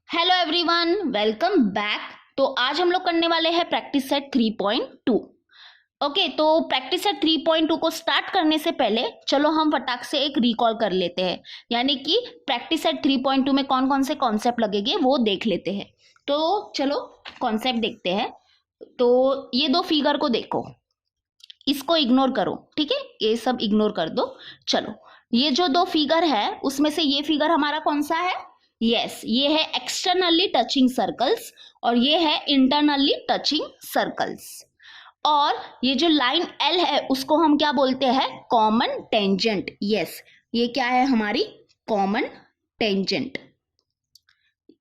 Hello everyone, welcome back. तो आज हम लोग करने वाले हैं प्रैक्टिस सेट 3.2। ओके, तो प्रैक्टिस सेट 3.2 को स्टार्ट करने से पहले चलो हम फटाक से एक रिकॉल कर लेते हैं, यानी कि प्रैक्टिस सेट 3.2 में कौन कौन से कॉन्सेप्ट लगेंगे वो देख लेते हैं। तो चलो कॉन्सेप्ट देखते हैं। तो ये दो फिगर को देखो, इसको इग्नोर करो, ठीक है, ये सब इग्नोर कर दो। चलो, ये जो दो फिगर है उसमें से ये फिगर हमारा कौन सा है? यस, ये है एक्सटर्नली टचिंग सर्कल्स और ये है इंटरनली टचिंग सर्कल्स। और ये जो लाइन एल है उसको हम क्या बोलते हैं? Common tangent. यस, ये क्या है हमारी? Common tangent.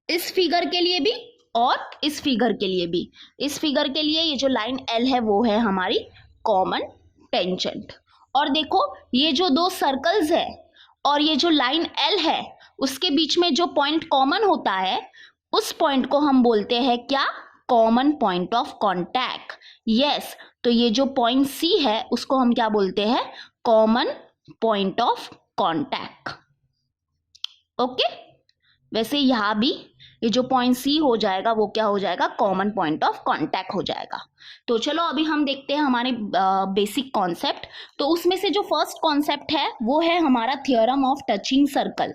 इस फिगर के लिए भी और इस फिगर के लिए भी। इस फिगर के लिए ये जो लाइन एल है वो है हमारी कॉमन टेंजेंट। और देखो, ये जो दो सर्कल्स है और ये जो लाइन एल है उसके बीच में जो पॉइंट कॉमन होता है उस पॉइंट को हम बोलते हैं क्या? Common point of contact. Yes, तो ये जो पॉइंट सी है उसको हम क्या बोलते हैं? Common point of contact. Okay, वैसे यहां भी ये जो पॉइंट सी हो जाएगा वो क्या हो जाएगा? कॉमन पॉइंट ऑफ कांटेक्ट हो जाएगा। तो चलो अभी हम देखते हैं हमारे बेसिक कॉन्सेप्ट। तो उसमें से जो फर्स्ट कॉन्सेप्ट है वो है हमारा थ्योरम ऑफ टचिंग सर्कल।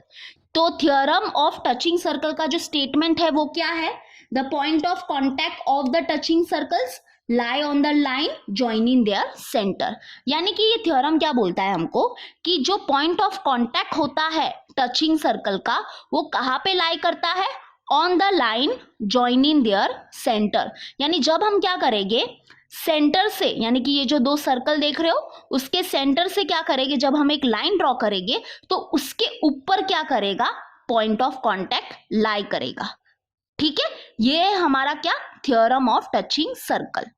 तो थ्योरम ऑफ टचिंग सर्कल का जो स्टेटमेंट है वो क्या है? The point of contact of the touching circles lie on the line joining there centre. यानी कि ये थ्योरम क्या बोलता है हमको कि जो पॉइंट ऑफ कॉन्टैक्ट होता है टचिंग सर्कल का वो कहाँ पे लाई करता है? On the line joining there centre. यानी जब हम क्या करेंगे, सेंटर से, यानी कि ये जो दो सर्कल देख रहे हो उसके सेंटर से क्या करेंगे, जब हम एक लाइन ड्रॉ करेंगे तो उसके ऊपर क्या करेगा? पॉइंट ऑफ कांटेक्ट लाई करेगा। ठीक है, ये है हमारा क्या? Theorem of touching circle.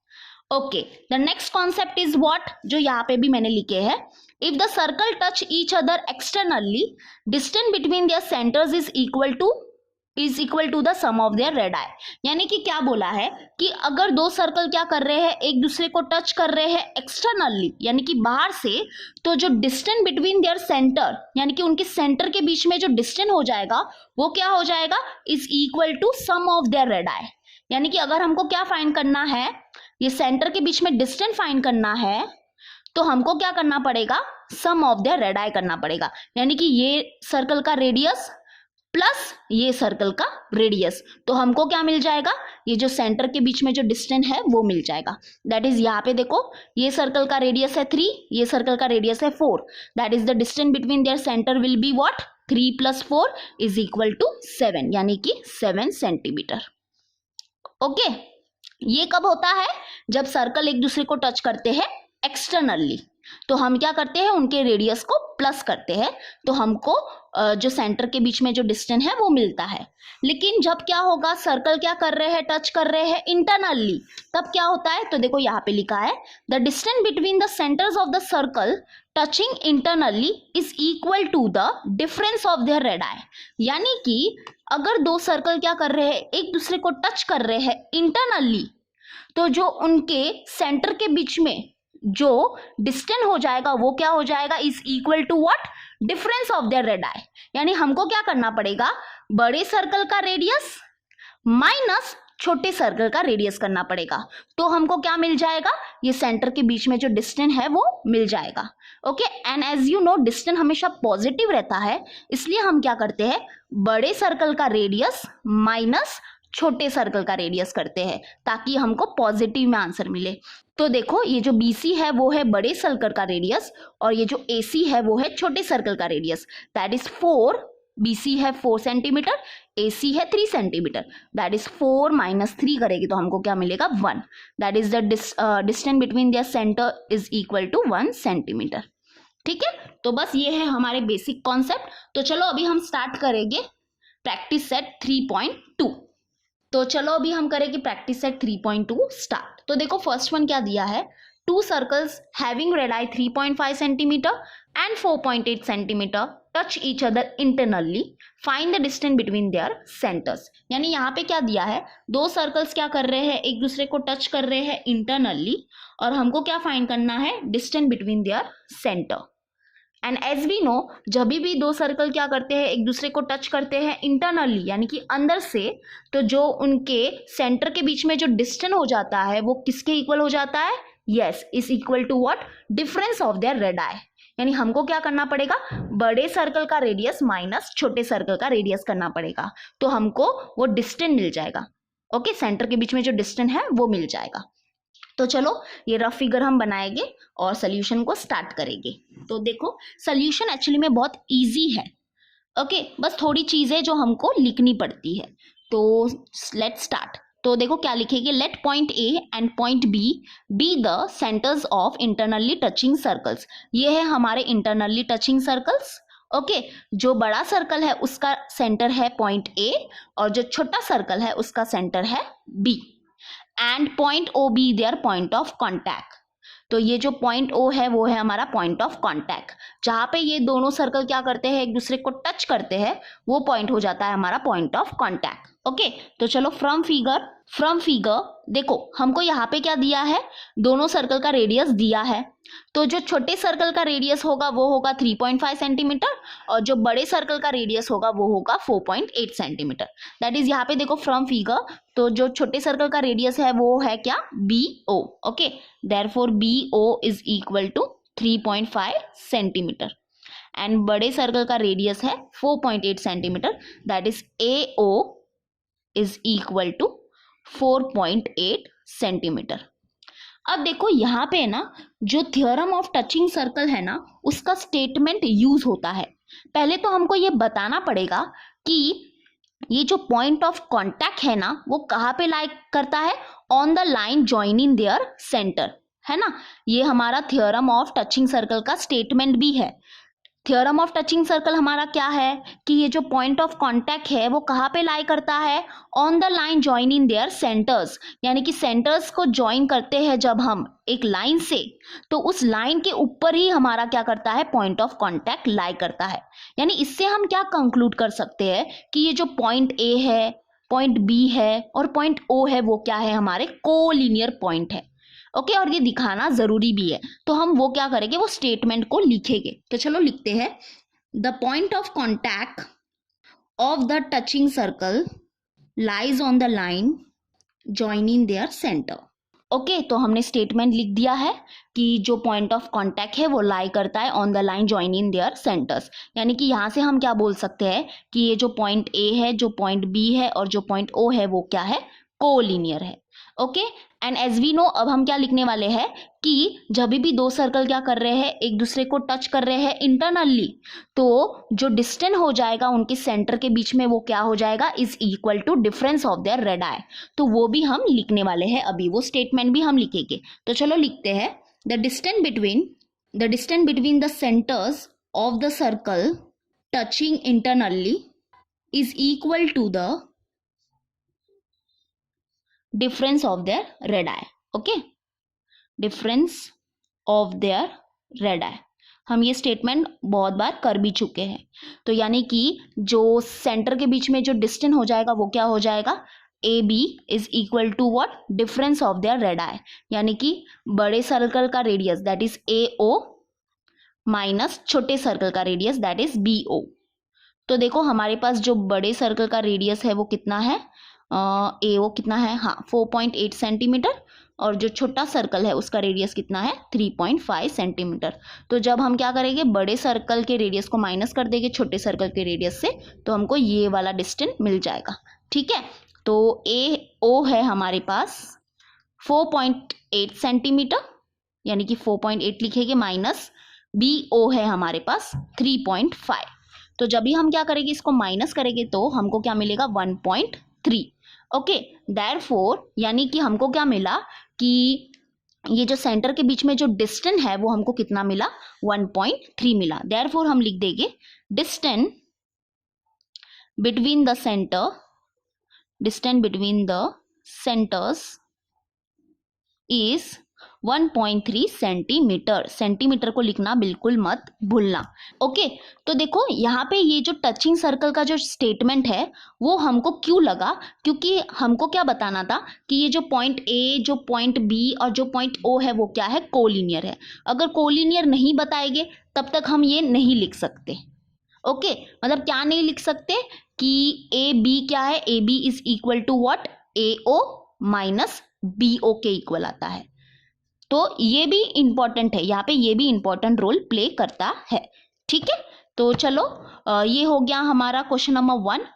Okay, the next concept is what, जो यहाँ पे भी मैंने लिखे हैं। If the circle touch each other externally, distance between their centres is equal to the sum of their radii. यानी कि क्या बोला है कि अगर दो सर्कल क्या कर रहे हैं, एक दूसरे को टच कर रहे हैं एक्सटर्नली यानी कि बाहर से, तो जो डिस्टेंस बिटवीन देयर सेंटर यानी कि उनके सेंटर के बीच में जो डिस्टेंस हो जाएगा वो क्या हो जाएगा? Is equal to sum of their radii. यानी कि अगर हमको क्या फाइंड करना है, ये सेंटर के बीच में डिस्टेंस फाइंड करना है, तो हमको क्या करना पड़ेगा? सम ऑफ देयर रेडाई करना पड़ेगा। यानी कि ये सर्कल का रेडियस प्लस ये सर्कल का रेडियस, तो हमको क्या मिल जाएगा? ये जो सेंटर के बीच में जो डिस्टेंस है वो मिल जाएगा। दैट इज, यहाँ पे देखो, ये सर्कल का रेडियस है 3, ये सर्कल का रेडियस है 4। That is the distance between their centre will be what? 3 + 4 is equal to 7, यानी कि 7 सेंटीमीटर। ओके, ये कब होता है? जब सर्कल एक दूसरे को टच करते हैं एक्सटर्नली, तो हम क्या करते हैं? उनके रेडियस को प्लस करते हैं, तो हमको जो सेंटर के बीच में जो डिस्टेंस है वो मिलता है। लेकिन जब क्या होगा, सर्कल क्या कर रहे हैं? टच कर रहे हैं इंटरनली, तब क्या होता है? तो देखो यहाँ पे लिखा है the distance between the centres of the circle touching internally is equal to the difference of their radii. यानी कि अगर दो सर्कल क्या कर रहे हैं, एक दूसरे को टच कर रहे हैं इंटरनली, तो जो उनके सेंटर के बीच में जो डिस्टेंस हो जाएगा वो क्या हो जाएगा? Is equal to what? Difference of their radii. यानी हमको क्या करना पड़ेगा? बड़े सर्कल का रेडियस माइनस छोटे सर्कल का रेडियस करना पड़ेगा, तो हमको क्या मिल जाएगा? ये सेंटर के बीच में जो डिस्टेंस है वो मिल जाएगा। Okay, and as you know distance हमेशा पॉजिटिव रहता है, इसलिए हम क्या करते हैं? बड़े सर्कल का रेडियस माइनस छोटे सर्कल का रेडियस करते हैं ताकि हमको पॉजिटिव में आंसर मिले। तो देखो, ये जो BC है वो है बड़े सर्कल का रेडियस और ये जो AC है वो है छोटे सर्कल का रेडियस। दैट इज 4, BC है 4 सेंटीमीटर, AC है 3 सेंटीमीटर। दैट इज 4 - 3 करेगी तो हमको क्या मिलेगा? 1। That is the distance between their centre is equal to 1 centimetre. ठीक है, तो बस ये है हमारे बेसिक कॉन्सेप्ट। तो चलो अभी हम स्टार्ट करेंगे प्रैक्टिस सेट 3.2। तो चलो अभी हम करेंगे प्रैक्टिस सेट 3.2 स्टार्ट। तो देखो, फर्स्ट वन क्या दिया है? To circles having radii 3.5 centimetre and 4.8 centimetre touch each other internally, find the distance between their centres. यानी यहाँ पे क्या दिया है? दो सर्कल्स क्या कर रहे हैं? एक दूसरे को टच कर रहे हैं इंटरनली और हमको क्या फाइंड करना है? Distance between their centre. And as we know, जब भी दो सर्कल क्या करते हैं, एक दूसरे को टच करते हैं इंटरनली यानी कि अंदर से, तो जो उनके सेंटर के बीच में जो डिस्टेंस हो जाता है वो किसके इक्वल हो जाता है? Yes, is equal to what? Difference of their radii. यानी हमको क्या करना पड़ेगा? बड़े सर्कल का रेडियस माइनस छोटे सर्कल का रेडियस करना पड़ेगा, तो हमको वो डिस्टेंस मिल जाएगा। ओके, सेंटर के बीच में जो डिस्टेंस है वो मिल जाएगा। तो चलो ये रफ फिगर हम बनाएंगे और सोल्यूशन को स्टार्ट करेंगे। तो देखो, सोल्यूशन एक्चुअली में बहुत इजी है। ओके, बस थोड़ी चीजें जो हमको लिखनी पड़ती है। तो लेट्स स्टार्ट। तो देखो क्या लिखेंगे, let point A and point B the centres of internally touching circles. ये है हमारे इंटरनली टचिंग सर्कल्स। ओके, जो बड़ा सर्कल है उसका सेंटर है पॉइंट ए और जो छोटा सर्कल है उसका सेंटर है B. And point O be their point of contact. तो ये जो पॉइंट ओ है वो है हमारा पॉइंट ऑफ कॉन्टैक्ट, जहां पे ये दोनों सर्कल क्या करते हैं, एक दूसरे को टच करते हैं, वो पॉइंट हो जाता है हमारा पॉइंट ऑफ कॉन्टैक्ट। ओके, तो चलो फ्रॉम फिगर देखो हमको यहाँ पे क्या दिया है, दोनों सर्कल का रेडियस दिया है। तो जो छोटे सर्कल का रेडियस होगा वो होगा 3.5 सेंटीमीटर और जो बड़े सर्कल का रेडियस होगा वो होगा 4.8 सेंटीमीटर। दैट इज यहाँ पे देखो फ्रॉम फिगर, तो जो छोटे सर्कल का रेडियस है वो है क्या? BO। Okay, therefore BO is equal to 3.5 centimetre and बड़े सर्कल का रेडियस है 4.8 centimetre, that is AO is equal to 4.8 centimetre. अब देखो यहाँ पे ना जो थ्योरम ऑफ टचिंग सर्कल है ना उसका स्टेटमेंट यूज होता है। पहले तो हमको ये बताना पड़ेगा कि ये जो पॉइंट ऑफ कांटेक्ट है ना वो कहाँ पे लाई करता है? On the line joining their centre, है ना। ये हमारा थ्योरम ऑफ टचिंग सर्कल का स्टेटमेंट भी है। थ्योरम ऑफ टचिंग सर्कल हमारा क्या है कि ये जो पॉइंट ऑफ कांटेक्ट है वो कहाँ पे लाई करता है? On the line joining there centres, यानी कि सेंटर्स को ज्वाइन करते हैं जब हम एक लाइन से, तो उस लाइन के ऊपर ही हमारा क्या करता है? पॉइंट ऑफ कांटेक्ट लाई करता है। यानी इससे हम क्या कंक्लूड कर सकते हैं कि ये जो पॉइंट ए है, पॉइंट बी है और पॉइंट ओ है वो क्या है? हमारे कोलिनियर पॉइंट है। ओके, और ये दिखाना जरूरी भी है, तो हम वो क्या करेंगे, वो स्टेटमेंट को लिखेंगे। तो चलो लिखते हैं, the point of contact of the touching circle lies on the line joining their centre. Okay, तो हमने स्टेटमेंट लिख दिया है कि जो पॉइंट ऑफ कांटेक्ट है वो लाई करता है on the line joining there centres. यानी कि यहाँ से हम क्या बोल सकते हैं कि ये जो पॉइंट ए है, जो पॉइंट बी है और जो पॉइंट ओ है वो क्या है? कोलिनियर है। Okay, and as we know, अब हम क्या लिखने वाले हैं कि जब भी दो सर्कल क्या कर रहे हैं, एक दूसरे को टच कर रहे हैं इंटरनली, तो जो डिस्टेंस हो जाएगा उनके सेंटर के बीच में वो क्या हो जाएगा? Is equal to difference of their radii. तो वो भी हम लिखने वाले हैं, अभी वो स्टेटमेंट भी हम लिखेंगे। तो चलो लिखते हैं, the distance between the centres of the circle touching internally is equal to the difference of their radii. Okay, difference of their radii हम ये स्टेटमेंट बहुत बार कर भी चुके हैं। तो यानी कि जो सेंटर के बीच में जो डिस्टेंस हो जाएगा वो क्या हो जाएगा? AB is equal to what? Difference of their radii, यानी कि बड़े सर्कल का radius that is AO minus छोटे सर्कल का रेडियस दैट इज BO। तो देखो हमारे पास जो बड़े सर्कल का रेडियस है वो कितना है? AO कितना है? हाँ, 4.8 सेंटीमीटर और जो छोटा सर्कल है उसका रेडियस कितना है? 3.5 सेंटीमीटर। तो जब हम क्या करेंगे, बड़े सर्कल के रेडियस को माइनस कर देंगे छोटे सर्कल के रेडियस से, तो हमको ये वाला डिस्टेंस मिल जाएगा। ठीक है, तो AO है हमारे पास 4.8 सेंटीमीटर, यानी कि 4.8 लिखेंगे, माइनस BO है हमारे पास 3.5। तो जब भी हम क्या करेंगे, इसको माइनस करेंगे तो हमको क्या मिलेगा? 1.3। ओके, देयरफॉर यानी कि हमको क्या मिला कि ये जो सेंटर के बीच में जो डिस्टेंस है वो हमको कितना मिला? 1.3 मिला। देयरफॉर हम लिख देंगे, distance between the centres is 1.3 centimetre. Centimetre को लिखना बिल्कुल मत भूलना। ओके, तो देखो यहाँ पे ये जो टचिंग सर्कल का जो स्टेटमेंट है वो हमको क्यों लगा, क्योंकि हमको क्या बताना था कि ये जो पॉइंट A, जो पॉइंट B और जो पॉइंट O है वो क्या है? कोलिनियर है। अगर कोलिनियर नहीं बताएंगे तब तक हम ये नहीं लिख सकते। ओके मतलब क्या नहीं लिख सकते कि ए बी क्या है, A B is equal to what, A O minus B O के इक्वल आता है। तो ये भी इंपॉर्टेंट है, यहाँ पे ये भी इंपॉर्टेंट रोल प्ले करता है। ठीक है, तो चलो ये हो गया हमारा क्वेश्चन नंबर 1।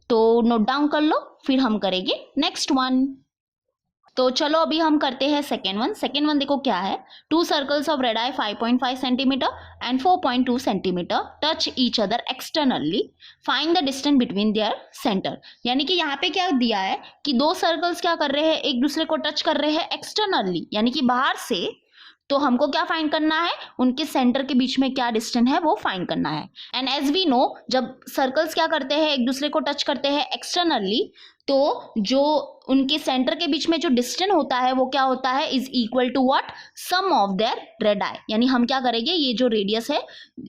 तो नोट डाउन कर लो, फिर हम करेंगे नेक्स्ट वन। तो चलो अभी हम करते हैं सेकेंड वन। सेकेंड वन देखो क्या है, 2 circles of red I 5.5 centimetre and 4.2 centimetre touch each other externally, find the distance between their centre. यानी कि यहाँ पे क्या दिया है कि 2 सर्कल्स क्या कर रहे हैं, एक दूसरे को टच कर रहे हैं एक्सटर्नली, यानी कि बाहर से। तो हमको क्या फाइंड करना है, उनके सेंटर के बीच में क्या डिस्टेंस है वो फाइंड करना है। एंड एज वी नो, जब सर्कल्स क्या करते हैं, एक दूसरे को टच करते हैं एक्सटर्नली, तो जो उनके सेंटर के बीच में जो डिस्टेंस होता है वो क्या होता है, is equal to what, sum of their radii. यानी हम क्या करेंगे, ये जो रेडियस है,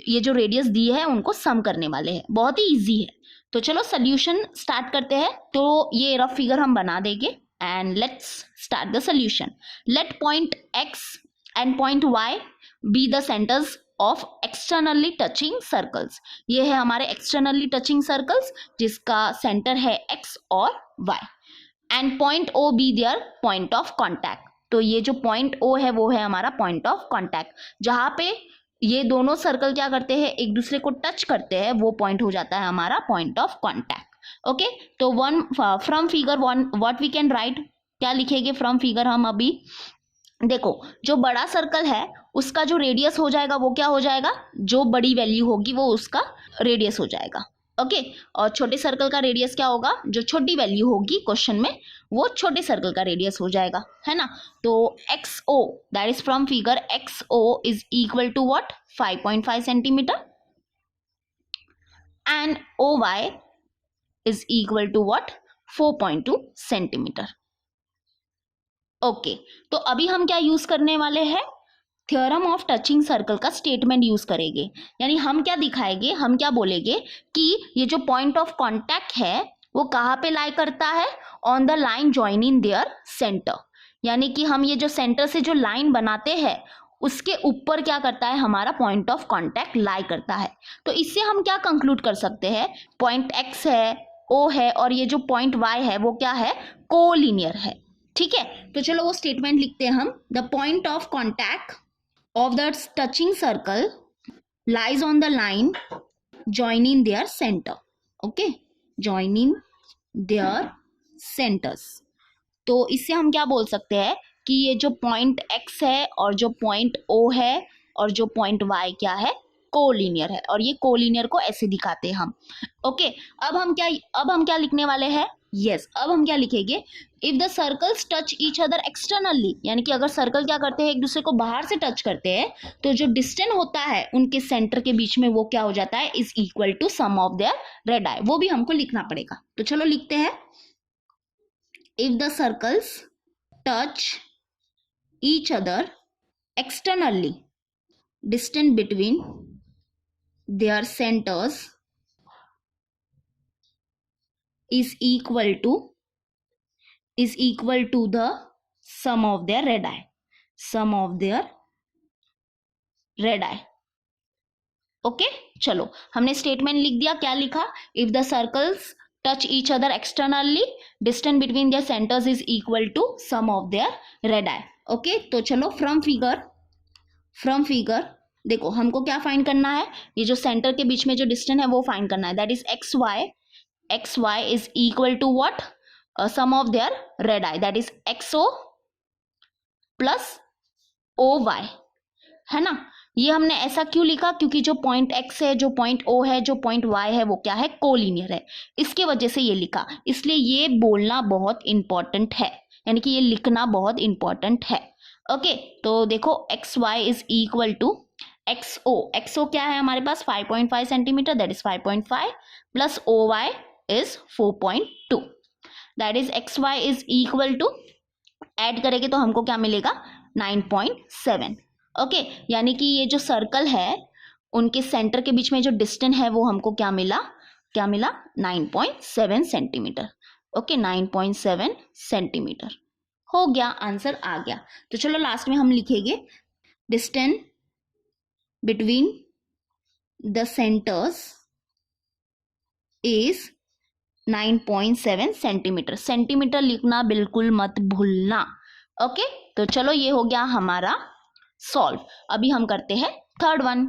ये जो रेडियस दी है उनको सम करने वाले हैं। बहुत ही इजी है। तो चलो सोल्यूशन स्टार्ट करते हैं। तो ये रफ फिगर हम बना देंगे and let's start the solution. Let point X and point Y be the centres of externally touching circles. ये है हमारे एक्सटर्नली टचिंग सर्कल्स जिसका सेंटर है एक्स और Y. And point O be their point of contact. तो ये जो point ओ है वो है हमारा पॉइंट ऑफ कॉन्टैक्ट, जहां पे ये दोनों सर्कल क्या करते हैं, एक दूसरे को टच करते हैं, वो पॉइंट हो जाता है हमारा पॉइंट ऑफ कॉन्टैक्ट। ओके, तो one from figure one what we can write, क्या लिखेंगे फ्रॉम फिगर हम अभी देखो, जो बड़ा सर्कल है उसका जो रेडियस हो जाएगा वो क्या हो जाएगा, जो बड़ी वैल्यू होगी वो उसका रेडियस हो जाएगा। ओके, और छोटे सर्कल का रेडियस क्या होगा, जो छोटी वैल्यू होगी क्वेश्चन में वो छोटे सर्कल का रेडियस हो जाएगा, है ना। तो X O that is from figure X O is equal to what, 5.5 centimetre and O Y is equal to what, 4.2 centimetre. Okay, तो अभी हम क्या यूज करने वाले हैं, थ्योरम ऑफ टचिंग सर्कल का स्टेटमेंट यूज करेंगे। यानी हम क्या दिखाएंगे, हम क्या बोलेंगे कि ये जो पॉइंट ऑफ कांटेक्ट है वो कहाँ पे लाई करता है, on the line joining their centre. यानी कि हम ये जो सेंटर से जो लाइन बनाते हैं उसके ऊपर क्या करता है, हमारा पॉइंट ऑफ कांटेक्ट लाई करता है। तो इससे हम क्या कंक्लूड कर सकते हैं, पॉइंट एक्स है, ओ है, और ये जो पॉइंट वाई है वो क्या है, कोलिनियर है। ठीक है, तो चलो वो स्टेटमेंट लिखते हैं हम। The point of contact of the touching circle lies on the line joining their center. Okay, joining their centers। तो इससे हम क्या बोल सकते हैं कि ये जो पॉइंट x है और जो पॉइंट o है और जो पॉइंट y क्या है, कोलिनियर है। और ये कोलिनियर को ऐसे दिखाते हैं हम। ओके, अब हम क्या लिखने वाले हैं, यस अब हम क्या लिखेंगे, if the circles touch each other externally, यानी कि अगर सर्कल क्या करते हैं, एक दूसरे को बाहर से टच करते हैं, तो जो डिस्टेंस होता है उनके सेंटर के बीच में वो क्या हो जाता है, is equal to sum of their radii. वो भी हमको लिखना पड़ेगा। तो चलो लिखते हैं, if the circles touch each other externally, distance between their centers is equal to the sum of their radii। Okay, चलो हमने स्टेटमेंट लिख दिया। क्या लिखा, if the circles touch each other externally, distance between their centres is equal to sum of their radii. Okay, तो चलो from figure देखो हमको क्या फाइंड करना है, ये जो सेंटर के बीच में जो डिस्टेंस है वो फाइंड करना है। That is X Y is equal to what, sum of their radii, that is X O plus O Y, है ना। ये हमने ऐसा क्यों लिखा, क्योंकि जो पॉइंट एक्स है, जो पॉइंट ओ है, जो पॉइंट वाई है वो क्या है, कोलिनियर है, इसके वजह से ये लिखा। इसलिए ये बोलना बहुत इंपॉर्टेंट है, यानी कि ये लिखना बहुत इंपॉर्टेंट है। ओके, तो देखो X Y is equal to XO क्या है हमारे पास, 5.5 centimetre, that is 5.5 plus O Y is 4.2, that is X Y is equal to, add करेंगे तो हमको क्या मिलेगा, 9.7। ओके, यानी कि ये जो सर्कल है उनके सेंटर के बीच में जो डिस्टेंस है वो हमको क्या मिला 9.7 सेंटीमीटर। ओके, 9.7 सेंटीमीटर हो गया, आंसर आ गया। तो चलो लास्ट में हम लिखेंगे distance between the centres is 9.7 centimetre. Centimetre लिखना बिल्कुल मत भूलना। ओके, तो चलो ये हो गया हमारा सॉल्व। अभी हम करते हैं थर्ड वन।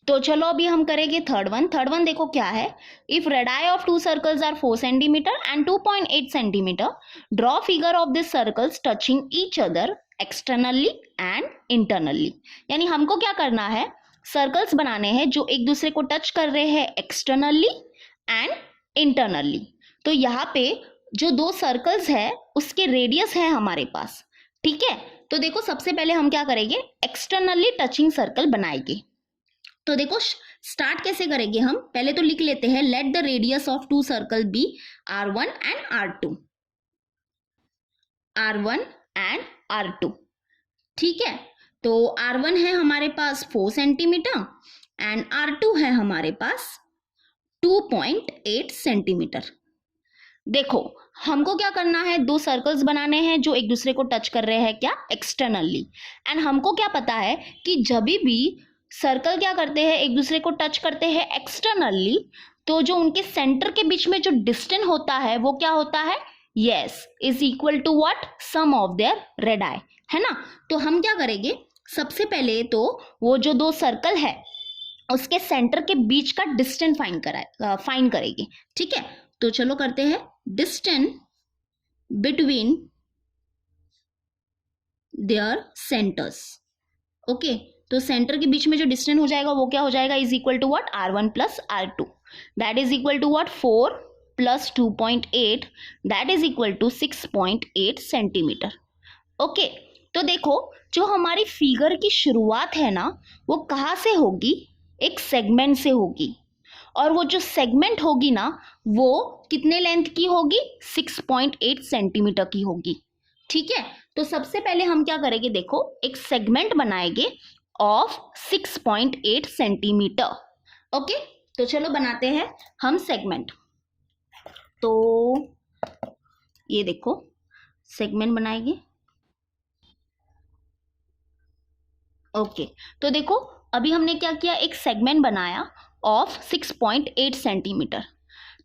तो चलो अभी हम करेंगे थर्ड वन। थर्ड वन देखो क्या है। If radii of two circles are 4 centimetre and 2.8 centimetre, draw figure of this circles touching each other externally and internally. यानी हमको क्या करना है, सर्कल्स बनाने हैं जो एक दूसरे को टच कर रहे हैं एक्सटर्नली एंड इंटरनली। तो यहाँ पे जो दो सर्कल्स है उसके रेडियस है हमारे पास, ठीक है। तो देखो सबसे पहले हम क्या करेंगे, एक्सटर्नली टचिंग सर्कल बनाएंगे। तो देखो स्टार्ट कैसे करेंगे हम, पहले तो लिख लेते हैं, let the radius of two circle be R1 and R2, R1 and R2, ठीक है। तो R1 है हमारे पास 4 सेंटीमीटर एंड R2 है हमारे पास 2.8 सेंटीमीटर। देखो हमको क्या करना है, दो सर्कल्स बनाने हैं जो एक दूसरे को टच कर रहे हैं क्या, एक्सटर्नली। एंड हमको क्या पता है कि जब भी सर्कल क्या करते हैं, एक दूसरे को टच करते हैं एक्सटर्नली, तो जो उनके सेंटर के बीच में जो डिस्टेंस होता है वो क्या होता है, yes, is equal to what, sum of their radii, है ना। तो हम क्या करेंगे, सबसे पहले तो वो जो दो सर्कल है उसके सेंटर के बीच का डिस्टेंस फाइंड करेंगे, ठीक है। तो चलो करते हैं, distance between their centres. Okay, तो सेंटर के बीच में जो डिस्टेंस हो जाएगा वो क्या हो जाएगा, is equal to what, R1 plus R2, that is equal to what, 4 plus 2.8, that is equal to 6.8 centimetre. Okay, तो देखो जो हमारी फिगर की शुरुआत है ना वो कहाँ से होगी, एक सेगमेंट से होगी, और वो जो सेगमेंट होगी ना वो कितने लेंथ की होगी, 6.8 सेंटीमीटर की होगी, ठीक है। तो सबसे पहले हम क्या करेंगे, देखो एक सेगमेंट बनाएंगे ऑफ 6.8 सेंटीमीटर। ओके, तो चलो बनाते हैं हम सेगमेंट। तो ये देखो सेगमेंट बनाएंगे। ओके, तो देखो अभी हमने क्या किया, एक सेगमेंट बनाया ऑफ 6.8 सेंटीमीटर।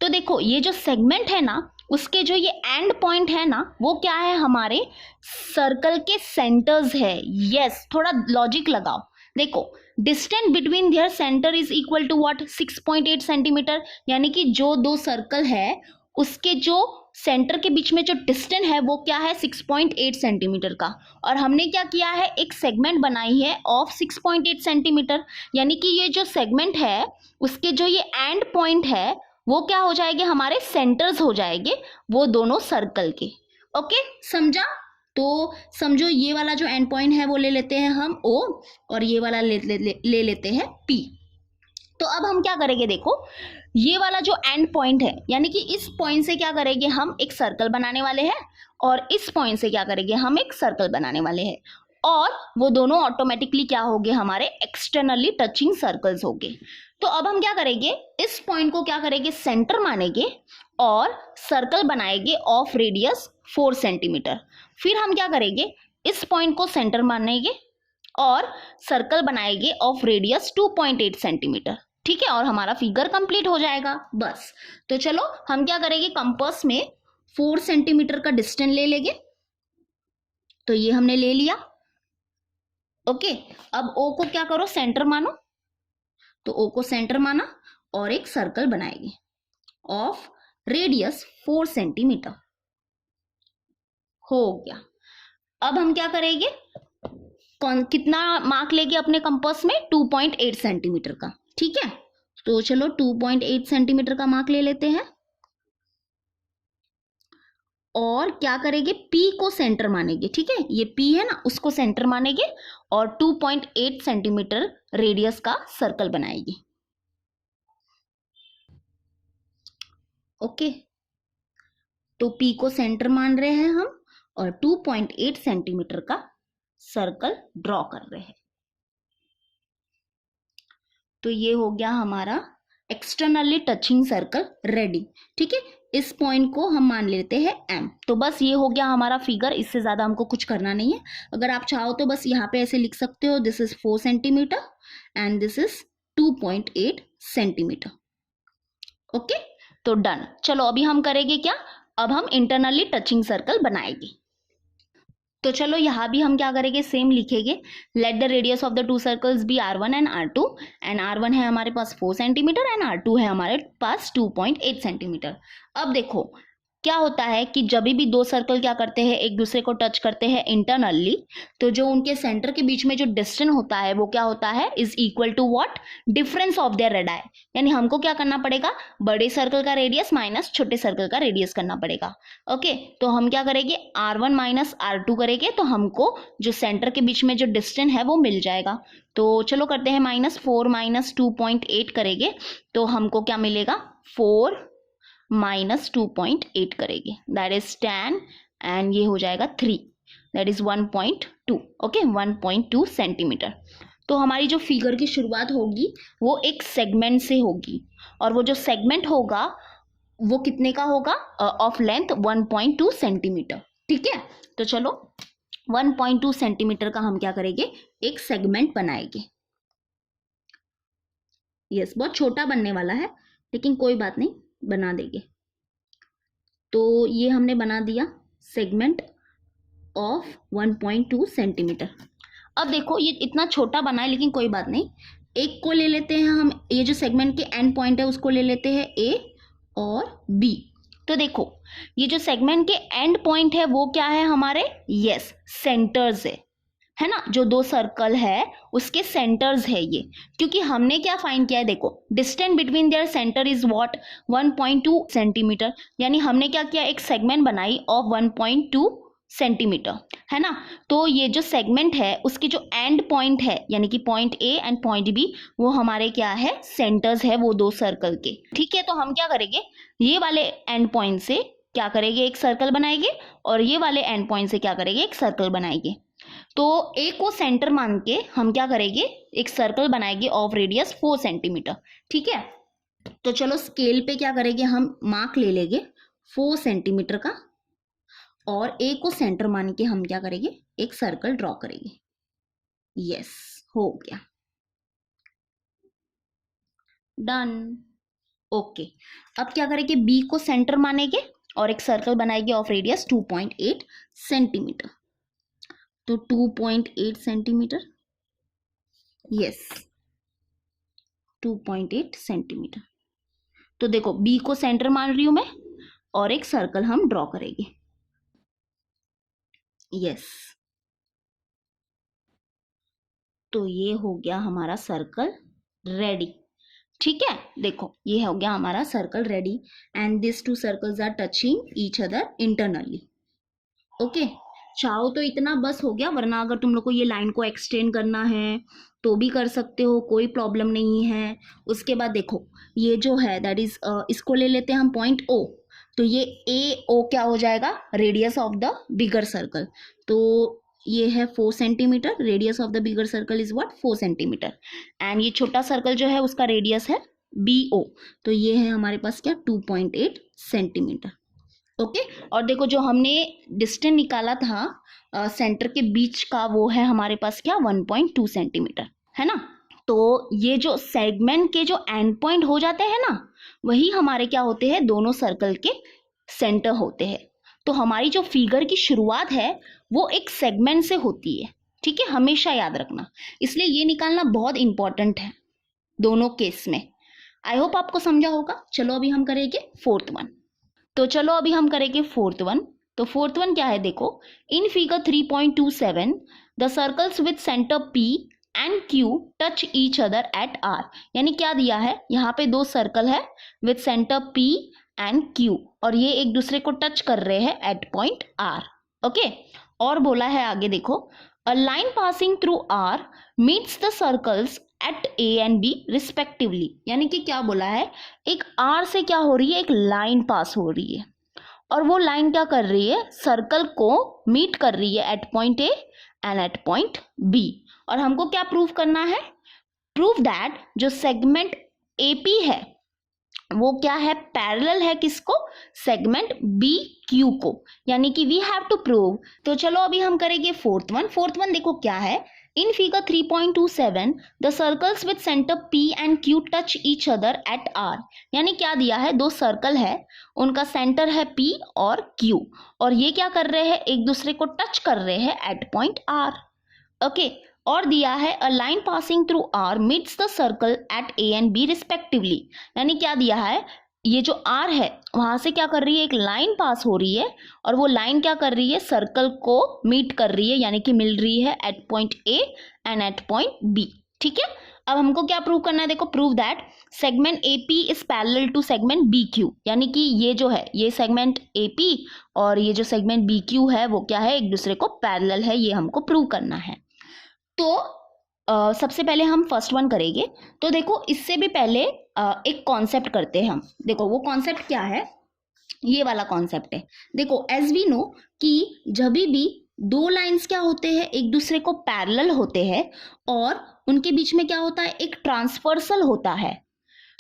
तो देखो ये जो सेगमेंट है ना उसके जो ये एंड पॉइंट है ना वो क्या है, हमारे सर्कल के सेंटर्स है। यस, थोड़ा लॉजिक लगाओ। देखो distance between their centre is equal to what, 6.8 centimetre, यानी कि जो दो सर्कल है उसके जो सेंटर के बीच में जो डिस्टेंस है वो क्या है, 6.8 सेंटीमीटर का। और हमने क्या किया है, एक सेगमेंट बनाई है ऑफ 6.8 सेंटीमीटर, यानी कि ये जो सेगमेंट है उसके जो ये एंड पॉइंट है वो क्या हो जाएंगे, हमारे सेंटर्स हो जाएंगे वो दोनों सर्कल के। ओके, समझा। तो समझो ये वाला जो एंड पॉइंट है वो ले लेते हैं हम O, और ये वाला ले लेते हैं P। तो अब हम क्या करेंगे, देखो ये वाला जो एंड पॉइंट है यानी कि इस पॉइंट से क्या करेंगे, हम एक सर्कल बनाने वाले हैं, और इस पॉइंट से क्या करेंगे, हम एक सर्कल बनाने वाले हैं, और वो दोनों ऑटोमेटिकली क्या होंगे, हमारे एक्सटर्नली टचिंग सर्कल्स होंगे। तो अब हम क्या करेंगे, इस पॉइंट को क्या करेंगे, सेंटर मानेंगे और सर्कल बनाएंगे ऑफ रेडियस 4 सेंटीमीटर। फिर हम क्या करेंगे, इस पॉइंट को सेंटर मानेंगे और सर्कल बनाएंगे ऑफ रेडियस 2.8 सेंटीमीटर, ठीक है, और हमारा फिगर कंप्लीट हो जाएगा बस। तो चलो हम क्या करेंगे, कंपास में 4 सेंटीमीटर का डिस्टेंस ले लेंगे। तो ये हमने ले लिया। ओके, अब O को क्या करो, सेंटर मानो। तो O को सेंटर माना और एक सर्कल बनाएंगे ऑफ रेडियस 4 सेंटीमीटर। हो गया। अब हम क्या करेंगे, कितना मार्क लेंगे अपने कंपास में, 2.8 सेंटीमीटर का, ठीक है। तो चलो 2.8 सेंटीमीटर का मार्क ले लेते हैं, और क्या करेंगे, P को सेंटर मानेंगे, ठीक है, ये P है ना उसको सेंटर मानेंगे और 2.8 सेंटीमीटर रेडियस का सर्कल बनाएंगे। ओके, तो P को सेंटर मान रहे हैं हम और 2.8 सेंटीमीटर का सर्कल ड्रॉ कर रहे हैं। तो ये हो गया हमारा एक्सटर्नली टचिंग सर्कल रेडी, ठीक है। इस पॉइंट को हम मान लेते हैं M। तो बस ये हो गया हमारा फिगर, इससे ज़्यादा हमको कुछ करना नहीं है। अगर आप चाहो तो बस यहाँ पे ऐसे लिख सकते हो, this is 4 centimetre and this is 2.8 centimetre. Okay, तो डन। चलो अभी हम करेंगे क्या, अब हम इंटरनली टचिंग सर्कल बनाएंगे। तो चलो यहाँ भी हम क्या करेंगे, सेम लिखेंगे, let the radius of the two circles be R1 and R2, and R1 है हमारे पास 4 सेंटीमीटर एंड R2 है हमारे पास 2.8 सेंटीमीटर। अब देखो क्या होता है कि जब भी दो सर्कल क्या करते हैं, एक दूसरे को टच करते हैं इंटरनली, तो जो उनके सेंटर के बीच में जो डिस्टेंस होता है वो क्या होता है, is equal to what, difference of their radii. यानी हमको क्या करना पड़ेगा, बड़े सर्कल का रेडियस माइनस छोटे सर्कल का रेडियस करना पड़ेगा। ओके, तो हम क्या करेंगे, R1 माइनस R2 करेंगे, तो हमको जो सेंटर के बीच में जो डिस्टेंस है वो मिल जाएगा। तो चलो करते हैं, -4 माइनस 2.8 करेंगे तो हमको क्या मिलेगा, 4 माइनस 2.8 करेंगे, दैट इज 10, एंड ये हो जाएगा 3, दैट इज 1.2। Okay, 1.2 centimetre. तो हमारी जो फिगर की शुरुआत होगी वो एक सेगमेंट से होगी, और वो जो सेगमेंट होगा वो कितने का होगा, ऑफ लेंथ 1.2 सेंटीमीटर। ठीक है, तो चलो 1.2 सेंटीमीटर का हम क्या करेंगे, एक सेगमेंट बनाएंगे। यस, बहुत छोटा बनने वाला है लेकिन कोई बात नहीं, बना देंगे। तो ये हमने बना दिया सेगमेंट ऑफ 1.2 सेंटीमीटर। अब देखो ये इतना छोटा बना है लेकिन कोई बात नहीं, एक को ले लेते हैं हम, ये जो सेगमेंट के एंड पॉइंट है उसको ले लेते हैं A और B। तो देखो ये जो सेगमेंट के एंड पॉइंट है वो क्या है हमारे, यस, सेंटर्स है ना, जो दो सर्कल है उसके सेंटर्स है ये, क्योंकि हमने क्या फाइंड किया है, देखो distance between their centre is what, 1.2 centimetre. यानी हमने क्या किया, एक सेगमेंट बनाई ऑफ 1.2 सेंटीमीटर, है ना। तो ये जो सेगमेंट है उसके जो एंड पॉइंट है, यानी कि point A and point B, वो हमारे क्या है, सेंटर्स है वो दो सर्कल के। ठीक है, तो हम क्या करेंगे, ये वाले एंड पॉइंट से क्या करेंगे, एक सर्कल बनाएंगे, और ये वाले एंड पॉइंट से क्या करेंगे, एक सर्कल बनाएंगे। तो A को सेंटर मान के हम क्या करेंगे, एक सर्कल बनाएंगे ऑफ रेडियस 4 सेंटीमीटर। ठीक है, तो चलो स्केल पे क्या करेंगे, हम मार्क ले लेंगे 4 सेंटीमीटर का, और A को सेंटर मान के हम क्या करेंगे, एक सर्कल ड्रॉ करेंगे। यस, हो गया, डन। ओके, अब क्या करेंगे, B को सेंटर मानेंगे और एक सर्कल बनाएंगे ऑफ रेडियस 2.8 सेंटीमीटर। तो 2.8 सेंटीमीटर, यस 2.8 सेंटीमीटर। तो देखो B को सेंटर मान रही हूं मैं, और एक सर्कल हम ड्रॉ करेंगे। यस, तो ये हो गया हमारा सर्कल रेडी। ठीक है, देखो ये हो गया हमारा circle ready, and this two circles are touching each other internally. Okay, चाहो तो इतना बस हो गया, वरना अगर तुम लोग को ये लाइन को एक्सटेंड करना है तो भी कर सकते हो, कोई प्रॉब्लम नहीं है। उसके बाद देखो ये जो है दैट इज, इसको ले लेते हैं हम पॉइंट O। तो ये AO क्या हो जाएगा, radius of the bigger circle. तो ये है 4 centimetre, radius of the bigger circle is what, 4 centimetre. And ये छोटा सर्कल जो है उसका रेडियस है BO, तो ये है हमारे पास क्या, 2.8 सेंटीमीटर। ओके, और देखो जो हमने डिस्टेंस निकाला था सेंटर के बीच का, वो है हमारे पास क्या, 1.2 सेंटीमीटर, है ना। तो ये जो सेगमेंट के जो एंड पॉइंट हो जाते हैं ना, वही हमारे क्या होते हैं, दोनों सर्कल के सेंटर होते हैं। तो हमारी जो फिगर की शुरुआत है वो एक सेगमेंट से होती है। ठीक है, हमेशा याद रखना, इसलिए ये निकालना बहुत इंपॉर्टेंट है दोनों केस में। आई होप आपको समझा होगा। चलो अभी हम करेंगे फोर्थ वन। तो चलो अभी हम करेंगे फोर्थ वन। तो फोर्थ वन क्या है, देखो in figure 3.27 the circles with centre P and Q touch each other eight R। यानी क्या दिया है, यहाँ पे दो सर्कल है with centre P and Q, और ये एक दूसरे को टच कर रहे हैं एट पॉइंट R। ओके, और बोला है आगे देखो, a line passing through R meets the circles eight A and B respectively. यानी कि क्या बोला है, एक R से क्या हो रही है, एक लाइन पास हो रही है, और वो लाइन क्या कर रही है, सर्कल को मीट कर रही है at point A and at point B। और हमको क्या प्रूव करना है, प्रूव दैट जो सेगमेंट AP है वो क्या है, पैरेलल है किसको, सेगमेंट BQ को। यानी कि वी हैव टू प्रूव। तो चलो अभी हम करेंगे फोर्थ वन। फोर्थ वन देखो क्या है, In figure 3.27, the circles with center P and Q touch each other at R. यानी क्या दिया है, दो सर्कल है, उनका सेंटर है P और Q, और ये क्या कर रहे हैं, एक दूसरे को टच कर रहे हैं एट पॉइंट R. ओके, और दिया है a line passing through R meets the circle eight A and B respectively. यानी क्या दिया है, ये जो R है वहां से क्या कर रही है, एक लाइन पास हो रही है, और वो लाइन क्या कर रही है, सर्कल को मीट कर रही है, यानी कि मिल रही है at point A and at point B. ठीक है, अब हमको क्या प्रूव करना है, देखो, prove that segment AP is parallel to segment BQ. यानी कि ये जो है, ये सेगमेंट AP और ये जो सेगमेंट BQ है वो क्या है, एक दूसरे को पैरेलल है, ये हमको प्रूव करना है. तो सबसे पहले हम फर्स्ट वन करेंगे. तो देखो, इससे भी पहले एक कॉन्सेप्ट करते हैं हम. देखो वो कॉन्सेप्ट क्या है, ये वाला कॉन्सेप्ट है. देखो, एज वी नो कि जब भी दो लाइंस क्या होते हैं, एक दूसरे को पैरेलल होते हैं और उनके बीच में क्या होता है, एक ट्रांसवर्सल होता है,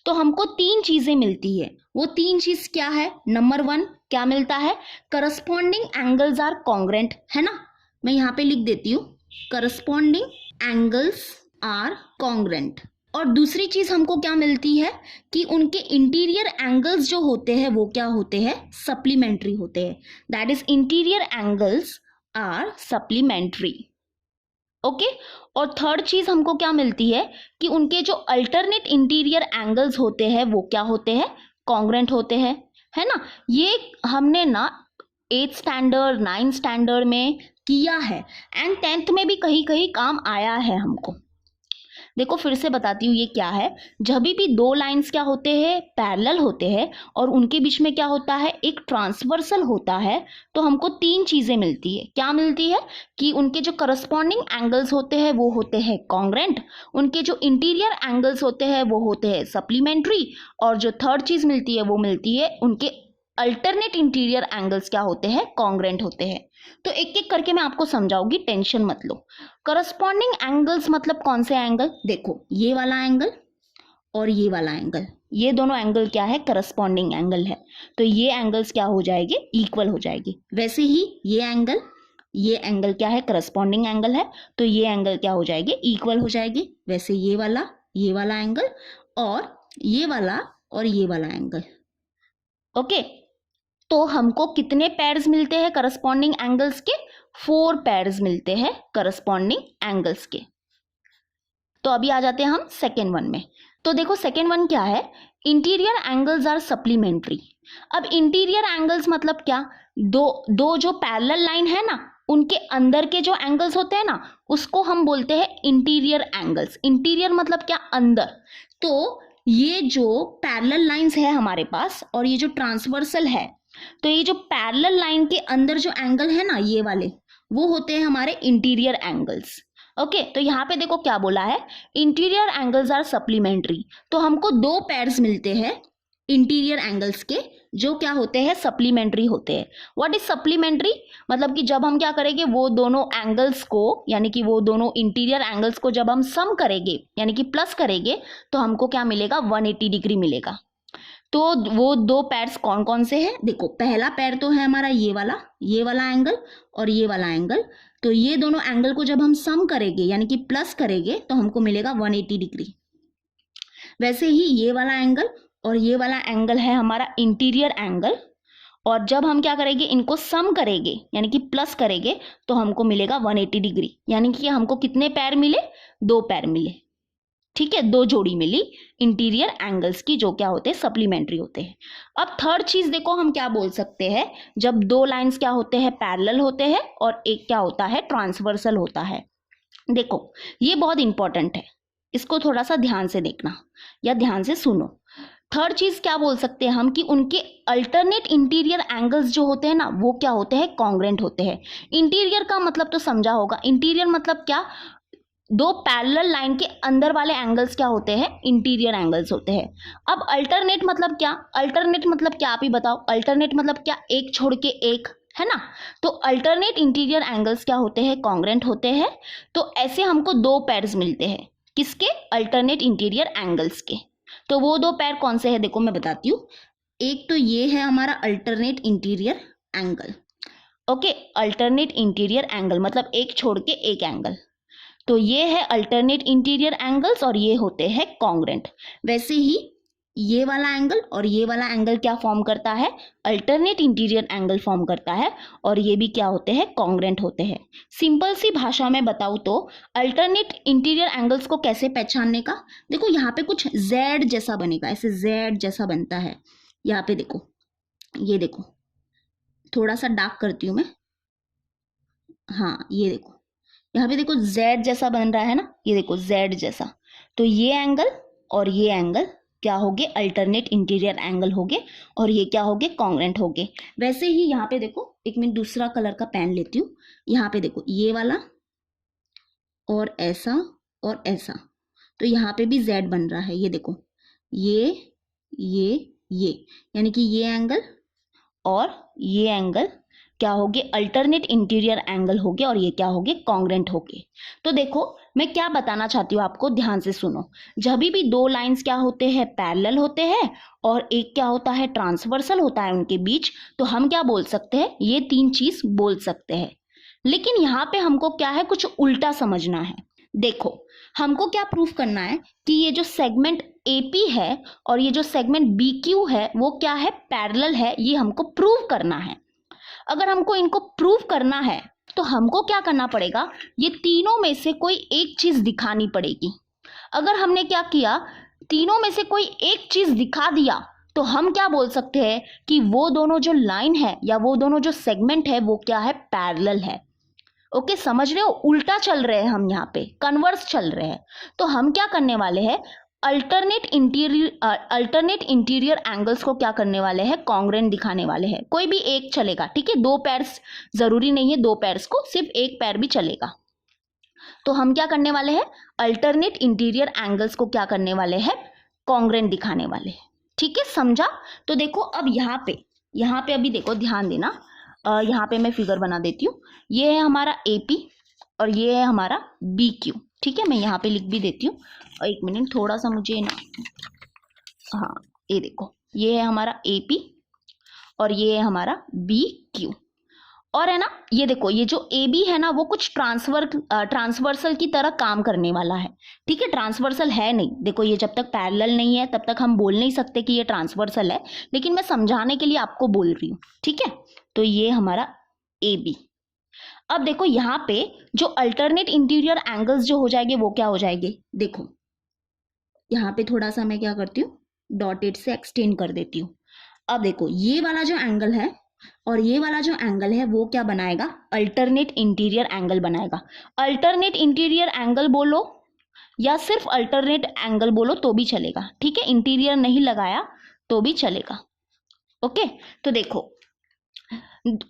तो हमको तीन चीजें मिलती है. वो तीन चीज क्या है, नंबर वन क्या मिलता है, करस्पॉन्डिंग एंगल्स आर कॉन्ग्रेंट, है ना. मैं यहाँ पे लिख देती हूँ, करस्पॉन्डिंग एंगल्स आर कॉन्ग्रेंट. और दूसरी चीज हमको क्या मिलती है कि उनके इंटीरियर एंगल्स जो होते हैं वो क्या होते हैं, सप्लीमेंट्री होते हैं. That is interior angles are supplementary. Okay, और थर्ड चीज हमको क्या मिलती है कि उनके जो अल्टरनेट इंटीरियर एंगल्स होते हैं वो क्या होते हैं, कॉन्ग्रेंट होते हैं, है ना. ये हमने ना 8th स्टैंडर्ड 9th स्टैंडर्ड में किया है एंड 10th में भी कहीं कहीं काम आया है हमको. देखो फिर से बताती हूँ ये क्या है. जब भी दो लाइंस क्या होते हैं, पैरेलल होते हैं और उनके बीच में क्या होता है, एक ट्रांसवर्सल होता है, तो हमको तीन चीजें मिलती है. क्या मिलती है कि उनके जो करस्पॉन्डिंग एंगल्स होते हैं वो होते हैं कॉन्ग्रेंट, उनके जो इंटीरियर एंगल्स होते हैं वो होते हैं सप्लीमेंट्री, और जो थर्ड चीज मिलती है वो मिलती है उनके अल्टरनेट इंटीरियर एंगल्स क्या होते हैं, कॉन्ग्रेंट होते हैं. तो एक एक करके मैं आपको समझाऊंगी, टेंशन मत लो. करस्पॉन्डिंग एंगल्स मतलब कौन से एंगल, देखो ये वाला एंगल और ये वाला एंगल, ये दोनों एंगल क्या है, करस्पॉन्डिंग एंगल है, तो ये एंगल्स क्या हो जाएंगे, इक्वल हो जाएगी. वैसे ही ये एंगल क्या है, करस्पॉन्डिंग एंगल है, तो ये एंगल क्या हो जाएगी, इक्वल हो जाएगी. वैसे ये वाला एंगल और ये वाला एंगल. ओके, तो हमको कितने पेयर्स मिलते हैं करस्पॉन्डिंग एंगल्स के, 4 पेयर्स मिलते हैं करस्पॉन्डिंग एंगल्स के. तो अभी आ जाते हैं हम सेकेंड वन में. तो देखो सेकेंड वन क्या है, इंटीरियर एंगल्स आर सप्लीमेंट्री. अब इंटीरियर एंगल्स मतलब क्या, दो जो पैरेलल लाइन है ना, उनके अंदर के जो एंगल्स होते हैं ना, उसको हम बोलते हैं इंटीरियर एंगल्स. इंटीरियर मतलब क्या, अंदर. तो ये जो पैरेलल लाइंस है हमारे पास और ये जो ट्रांसवर्सल है, तो ये जो पैरेलल लाइन के अंदर जो एंगल है ना, ये वाले, वो होते हैं हमारे इंटीरियर एंगल्स. ओके, तो यहाँ पे देखो क्या बोला है, इंटीरियर एंगल्स आर सप्लीमेंट्री. तो हमको दो पेयर्स मिलते हैं इंटीरियर एंगल्स के, जो क्या होते हैं, सप्लीमेंट्री होते हैं. व्हाट इज सप्लीमेंट्री, मतलब कि जब हम क्या करेंगे, वो दोनों एंगल्स को, यानी कि वो दोनों इंटीरियर एंगल्स को जब हम सम करेंगे, यानी कि प्लस करेंगे, तो हमको क्या मिलेगा, 180 डिग्री मिलेगा. तो वो दो पैर्स कौन कौन से हैं, देखो पहला पैर तो है हमारा ये वाला एंगल और ये वाला एंगल. तो ये दोनों एंगल को जब हम सम करेंगे यानी कि प्लस करेंगे तो हमको मिलेगा 180 डिग्री. वैसे ही ये वाला एंगल और ये वाला एंगल है हमारा इंटीरियर एंगल, और जब हम क्या करेंगे, इनको सम करेंगे यानी कि प्लस करेंगे तो हमको मिलेगा 180 डिग्री. यानी कि हमको कितने पैर मिले, 2 पैर मिले. ठीक है, 2 जोड़ी मिली इंटीरियर एंगल्स की, जो क्या होते हैं, सप्लीमेंट्री होते हैं. अब थर्ड चीज देखो हम क्या बोल सकते हैं, जब दो लाइंस क्या होते हैं, पैरेलल होते हैं और एक क्या होता है, ट्रांसवर्सल होता है. देखो ये बहुत इंपॉर्टेंट है, इसको थोड़ा सा ध्यान से देखना या ध्यान से सुनो. थर्ड चीज क्या बोल सकते हैं हम कि उनके अल्टरनेट इंटीरियर एंगल्स जो होते हैं ना, वो क्या होते हैं, कॉन्ग्रेंट होते हैं. इंटीरियर का मतलब तो समझा होगा, इंटीरियर मतलब क्या, दो पैरेलल लाइन के अंदर वाले एंगल्स क्या होते हैं, इंटीरियर एंगल्स होते हैं. अब अल्टरनेट मतलब क्या, अल्टरनेट मतलब क्या, आप ही बताओ. अल्टरनेट मतलब क्या, एक छोड़ के एक, है ना. तो अल्टरनेट इंटीरियर एंगल्स क्या होते हैं, कॉन्ग्रेंट होते हैं. तो ऐसे हमको 2 पेयर्स मिलते हैं, किसके, अल्टरनेट इंटीरियर एंगल्स के. तो वो 2 पेयर कौन से हैं, देखो मैं बताती हूँ. एक तो ये है हमारा alternate interior angle. Okay, alternate interior angle मतलब एक छोड़ के एक एंगल. तो ये है अल्टरनेट इंटीरियर एंगल्स और ये होते हैं कॉन्ग्रेंट। वैसे ही ये वाला एंगल और ये वाला एंगल क्या फॉर्म करता है, अल्टरनेट इंटीरियर एंगल फॉर्म करता है, और ये भी क्या होते हैं, कॉन्ग्रेंट होते हैं। सिंपल सी भाषा में बताऊं तो अल्टरनेट इंटीरियर एंगल्स को कैसे पहचानने का, देखो यहाँ पे कुछ जेड जैसा बनेगा, ऐसे जेड जैसा बनता है। यहाँ पे देखो, ये देखो, थोड़ा सा डार्क करती हूँ मैं, हाँ ये देखो, यहाँ पे देखो जेड जैसा बन रहा है ना, ये देखो जेड जैसा। तो ये एंगल और ये एंगल क्या हो गए, अल्टरनेट इंटीरियर एंगल हो गए, और ये क्या हो गए, कॉन्ग्रेंट हो गए। वैसे ही यहाँ पे देखो, एक मिनट दूसरा कलर का पेन लेती हूँ। यहाँ पे देखो ये वाला और ऐसा और ऐसा, तो यहाँ पे भी जेड बन रहा है, ये देखो, ये यानी कि ये एंगल और ये एंगल क्या हो गए, अल्टरनेट इंटीरियर एंगल हो गए, और ये क्या हो गए, कॉन्ग्रेंट हो गए। तो देखो मैं क्या बताना चाहती हूँ आपको, ध्यान से सुनो। जब भी दो लाइंस क्या होते हैं, पैरेलल होते हैं, और एक क्या होता है, ट्रांसवर्सल होता है उनके बीच, तो हम क्या बोल सकते हैं, ये तीन चीज बोल सकते हैं। लेकिन यहाँ पे हमको क्या है, कुछ उल्टा समझना है। देखो हमको क्या प्रूफ करना है कि ये जो सेगमेंट AP है और ये जो सेगमेंट BQ है वो क्या है, पैरेलल है, ये हमको प्रूव करना है। अगर हमको इनको प्रूव करना है तो हमको क्या करना पड़ेगा, ये तीनों में से कोई एक चीज दिखानी पड़ेगी। अगर हमने क्या किया, तीनों में से कोई एक चीज दिखा दिया, तो हम क्या बोल सकते हैं कि वो दोनों जो लाइन है या वो दोनों जो सेगमेंट है वो क्या है, पैरेलल है। ओके, समझ रहे हो, उल्टा चल रहे हैं हम, यहाँ पे कन्वर्स चल रहे हैं। तो हम क्या करने वाले हैं, अल्टरनेट इंटीरियर एंगल्स को क्या करने वाले हैं, कॉन्ग्रेंट दिखाने वाले हैं। कोई भी एक चलेगा, ठीक है, दो पैर्स जरूरी नहीं है, दो पैर्स को, सिर्फ एक पैर भी चलेगा। तो हम क्या करने वाले हैं, अल्टरनेट इंटीरियर एंगल्स को क्या करने वाले हैं, कॉन्ग्रेंट दिखाने वाले हैं। ठीक है, समझा। तो देखो अब यहाँ पे अभी देखो, ध्यान देना, यहाँ पे मैं फिगर बना देती हूँ। ये है हमारा AP और ये है हमारा BQ। ठीक है, मैं यहाँ पे लिख भी देती हूँ, और एक मिनट थोड़ा सा मुझे ना, हाँ ये देखो, ये है हमारा AP और ये है हमारा BQ। और है ना, ये देखो, ये जो AB है ना वो कुछ ट्रांसवर्सल की तरह काम करने वाला है। ठीक है, ट्रांसवर्सल है नहीं, देखो ये जब तक पैरेलल नहीं है तब तक हम बोल नहीं सकते कि ये ट्रांसवर्सल है, लेकिन मैं समझाने के लिए आपको बोल रही हूँ। ठीक है, तो ये हमारा AB। अब देखो यहाँ पे जो अल्टरनेट इंटीरियर एंगल्स जो हो जाएंगे वो क्या हो जाएंगे, देखो यहाँ पे थोड़ा सा मैं क्या करती हूँ, डॉटेड से एक्सटेंड कर देती हूँ। अब देखो ये वाला जो एंगल है और ये वाला जो एंगल है वो क्या बनाएगा, अल्टरनेट इंटीरियर एंगल बनाएगा। अल्टरनेट इंटीरियर एंगल बोलो या सिर्फ अल्टरनेट एंगल बोलो तो भी चलेगा। ठीक है, इंटीरियर नहीं लगाया तो भी चलेगा। ओके, तो देखो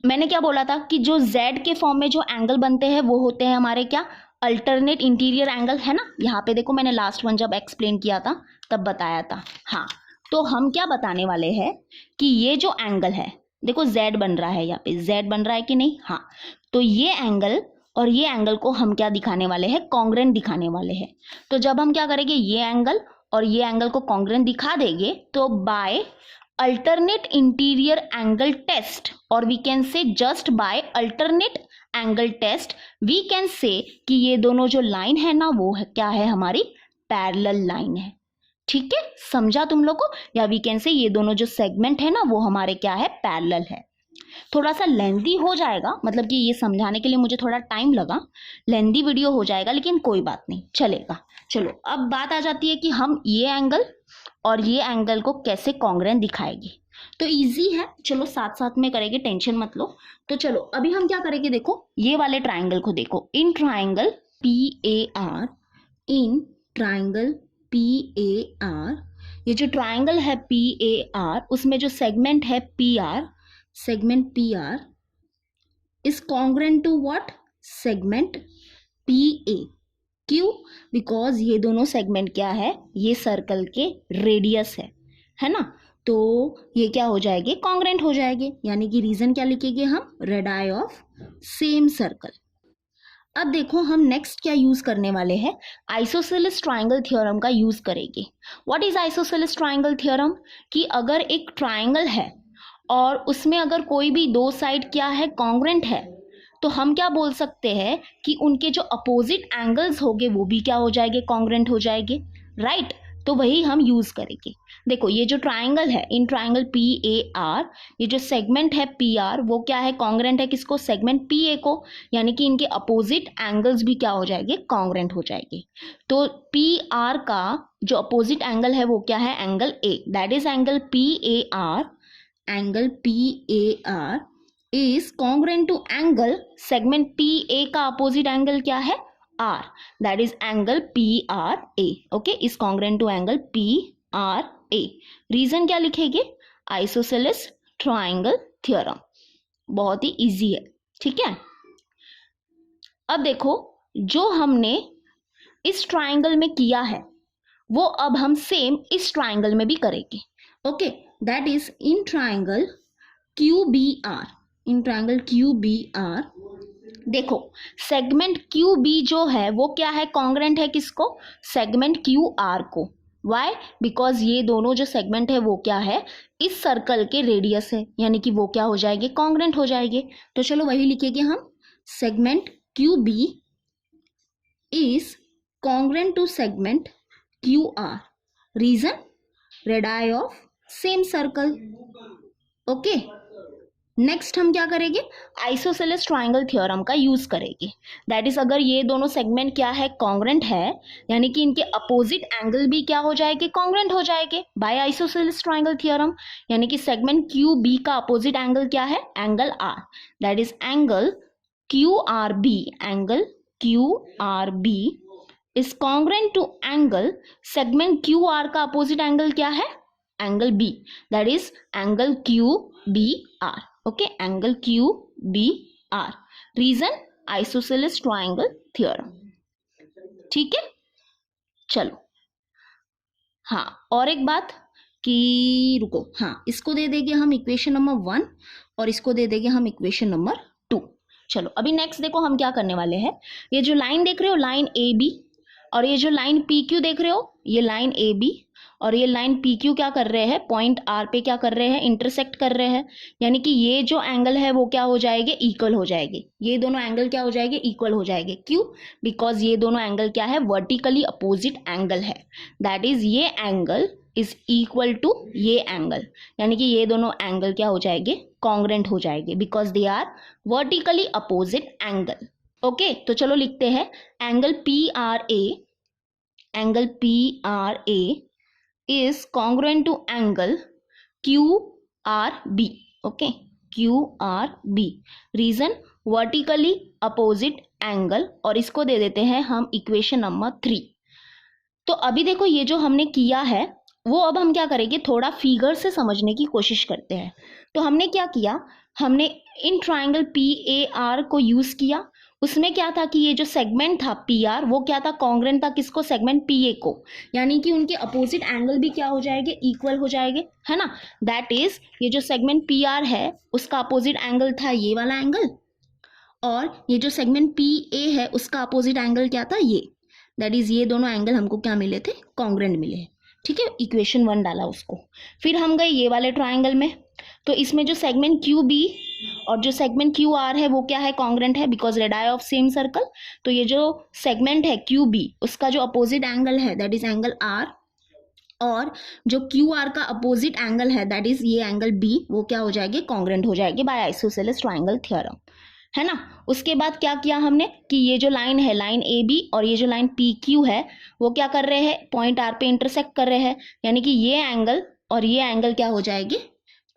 मैंने क्या बोला था कि जो Z के फॉर्म में जो एंगल बनते हैं वो होते हैं हमारे क्या, अल्टरनेट इंटीरियर एंगल, है ना। यहाँ पे देखो मैंने लास्ट वन जब एक्सप्लेन किया था तब बताया था। हाँ, तो हम क्या बताने वाले हैं कि ये जो एंगल है, देखो Z बन रहा है, यहाँ पे Z बन रहा है कि नहीं, हाँ, तो ये एंगल और ये एंगल को हम क्या दिखाने वाले हैं, कॉन्ग्रेंट दिखाने वाले हैं। तो जब हम क्या करेंगे, ये एंगल और ये एंगल को कॉन्ग्रेंट दिखा देंगे, तो bye alternate interior angle test, or we can say just by alternate angle test we can say कि ये दोनों जो लाइन है ना वो है क्या है, हमारी पैरेलल लाइन है। ठीक है, समझा तुम लोग को, या वी कैन से ये दोनों जो सेगमेंट है ना वो हमारे क्या है, पैरेलल है। थोड़ा सा लेंदी हो जाएगा, मतलब कि ये समझाने के लिए मुझे थोड़ा टाइम लगा, लेंदी वीडियो हो जाएगा, लेकिन कोई बात नहीं, चलेगा। चलो अब बात आ जाती है कि हम ये एंगल और ये एंगल को कैसे कॉन्ग्रेंट दिखाएंगे। तो इजी है, चलो साथ साथ में करेंगे, टेंशन मत लो। तो चलो अभी हम क्या करेंगे, देखो ये वाले ट्राइंगल को देखो, in triangle PAR, in triangle PAR, ये जो ट्राइंगल है PAR उसमें जो सेगमेंट है PR, segment PR is congruent to what, segment PA। क्यों, बिकॉज ये दोनों सेगमेंट क्या है, ये सर्कल के रेडियस है ना, तो ये क्या हो जाएंगे, कॉन्ग्रेंट हो जाएंगे। यानी कि रीजन क्या लिखेंगे हम, रेडाई ऑफ सेम सर्कल। अब देखो हम नेक्स्ट क्या यूज करने वाले हैं, आइसोसेलेस ट्राइंगल थ्योरम का यूज करेंगे। What is isosceles triangle theorem, कि अगर एक ट्राइंगल है और उसमें अगर कोई भी दो साइड क्या है, कॉन्ग्रेंट है, तो हम क्या बोल सकते हैं कि उनके जो अपोजिट एंगल्स होंगे वो भी क्या हो जाएंगे, कॉन्ग्रेंट हो जाएंगे, राइट। तो वही हम यूज करेंगे। देखो ये जो ट्राइंगल है, in triangle P A are, ये जो सेगमेंट है पी आर वो क्या है, कॉन्ग्रेंट है किसको, सेगमेंट पी ए को, यानी कि इनके अपोजिट एंगल्स भी क्या हो जाएंगे, कॉन्ग्रेंट हो जाएंगे। तो पी आर का जो अपोजिट एंगल है वो क्या है, angle A, that is angle P A R, angle P A R is congruent to angle segment P A का अपोजिट एंगल क्या है, R, that is angle PRA, okay, is congruent to angle PRA. Reason क्या लिखेंगे, isosceles triangle theorem, बहुत ही easy है, ठीक है। अब देखो जो हमने इस ट्राइंगल में किया है वो अब हम सेम इस ट्राइंगल में भी करेंगे, okay, that is in triangle QBR, in triangle QBR देखो सेगमेंट क्यू बी जो है वो क्या है, कॉन्ग्रेंट है किसको, सेगमेंट क्यू आर को। वाई, बिकॉज ये दोनों जो सेगमेंट है वो क्या है, इस सर्कल के रेडियस है, यानी कि वो क्या हो जाएंगे, कॉन्ग्रेंट हो जाएंगे। तो चलो वही लिखेंगे हम, segment Q B is congruent to segment Q R, reason radii of same circle, okay. Next हम क्या करेंगे, आइसोसेलेस ट्राइंगल थ्योरम का यूज करेंगे, दैट इज अगर ये दोनों सेगमेंट क्या है, कॉन्ग्रेंट है, यानी कि इनके अपोजिट एंगल भी क्या हो जाएंगे, कॉन्ग्रेंट हो जाएंगे बाय आइसोसेलेस ट्राइंगल थ्योरम, यानी कि सेगमेंट क्यू बी का अपोजिट एंगल क्या है, angle R, that is angle Q R B, angle Q R B is congruent to angle segment Q R का अपोजिट एंगल क्या है, angle B, that is angle Q B R, okay, angle Q B R, reason isosceles triangle theorem, ठीक है। चलो हाँ, और एक बात कि रुको, हाँ इसको दे देंगे हम इक्वेशन नंबर 1 और इसको दे देंगे हम इक्वेशन नंबर 2। चलो अभी नेक्स्ट देखो हम क्या करने वाले हैं, ये जो लाइन देख रहे हो लाइन ए बी, और ये जो लाइन पी क्यू देख रहे हो ये लाइन ए बी, और ये लाइन पी क्यू क्या कर रहे हैं, पॉइंट आर पे क्या कर रहे हैं, इंटरसेक्ट कर रहे हैं, यानी कि ये जो एंगल है वो क्या हो जाएंगे, इक्वल हो जाएंगे, ये दोनों एंगल क्या हो जाएंगे, इक्वल हो जाएंगे, क्यों, बिकॉज ये दोनों एंगल क्या है, वर्टिकली अपोजिट एंगल है, दैट इज ये एंगल इज इक्वल टू ये एंगल, यानी कि ये दोनों एंगल क्या हो जाएंगे, कॉन्ग्रेंट हो जाएंगे, because they are vertically opposite angle, okay. तो चलो लिखते हैं angle P R A, angle P R A is congruent to angle QRB, okay, QRB, reason vertically opposite angle, और इसको दे देते हैं हम इक्वेशन नंबर 3। तो अभी देखो ये जो हमने किया है वो अब हम क्या करेंगे, थोड़ा फिगर से समझने की कोशिश करते हैं। तो हमने क्या किया, हमने in triangle P A are को यूज किया, उसमें क्या था कि ये जो सेगमेंट था पी आर वो क्या था, कॉन्ग्रेंट था किसको, सेगमेंट पी ए को, यानी कि उनके अपोजिट एंगल भी क्या हो जाएंगे, इक्वल हो जाएंगे, है ना। दैट इज ये जो सेगमेंट पी आर है उसका अपोजिट एंगल था ये वाला एंगल, और ये जो सेगमेंट पी ए है उसका अपोजिट एंगल क्या था, ये, दैट इज ये दोनों एंगल हमको क्या मिले थे, कॉन्ग्रेंट मिले हैं, ठीक है। इक्वेशन 1 डाला उसको, फिर हम गए ये वाले ट्राइंगल में, तो इसमें जो सेगमेंट क्यू बी और जो सेगमेंट क्यू आर है वो क्या है, कॉन्ग्रेंट है, because radii of same circle. तो ये जो सेगमेंट है क्यू बी उसका जो अपोजिट एंगल है दैट इज एंगल आर, और जो क्यू आर का अपोजिट एंगल है दैट इज ये एंगल बी, वो क्या हो जाएंगे, कॉन्ग्रेंट हो जाएंगे बाय आइसोसेलेस ट्राइंगल थ्योरम, है ना। उसके बाद क्या किया हमने कि ये जो लाइन है लाइन ए बी और ये जो लाइन पी क्यू है वो क्या कर रहे हैं, पॉइंट आर पे इंटरसेक्ट कर रहे हैं, यानी कि ये एंगल और ये एंगल क्या हो जाएंगे,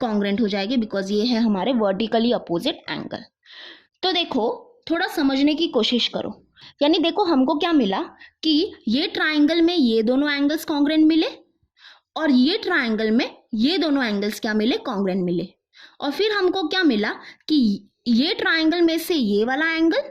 कॉन्ग्रेंट हो जाएंगे, बिकॉज ये है हमारे वर्टिकली अपोजिट एंगल। तो देखो थोड़ा समझने की कोशिश करो, यानी देखो हमको क्या मिला कि ये ट्राइंगल में ये दोनों एंगल्स कॉन्ग्रेंट मिले, और ये ट्राइंगल में ये दोनों एंगल्स क्या मिले, कॉन्ग्रेंट मिले, और फिर हमको क्या मिला कि ये ट्राइंगल में से ये वाला एंगल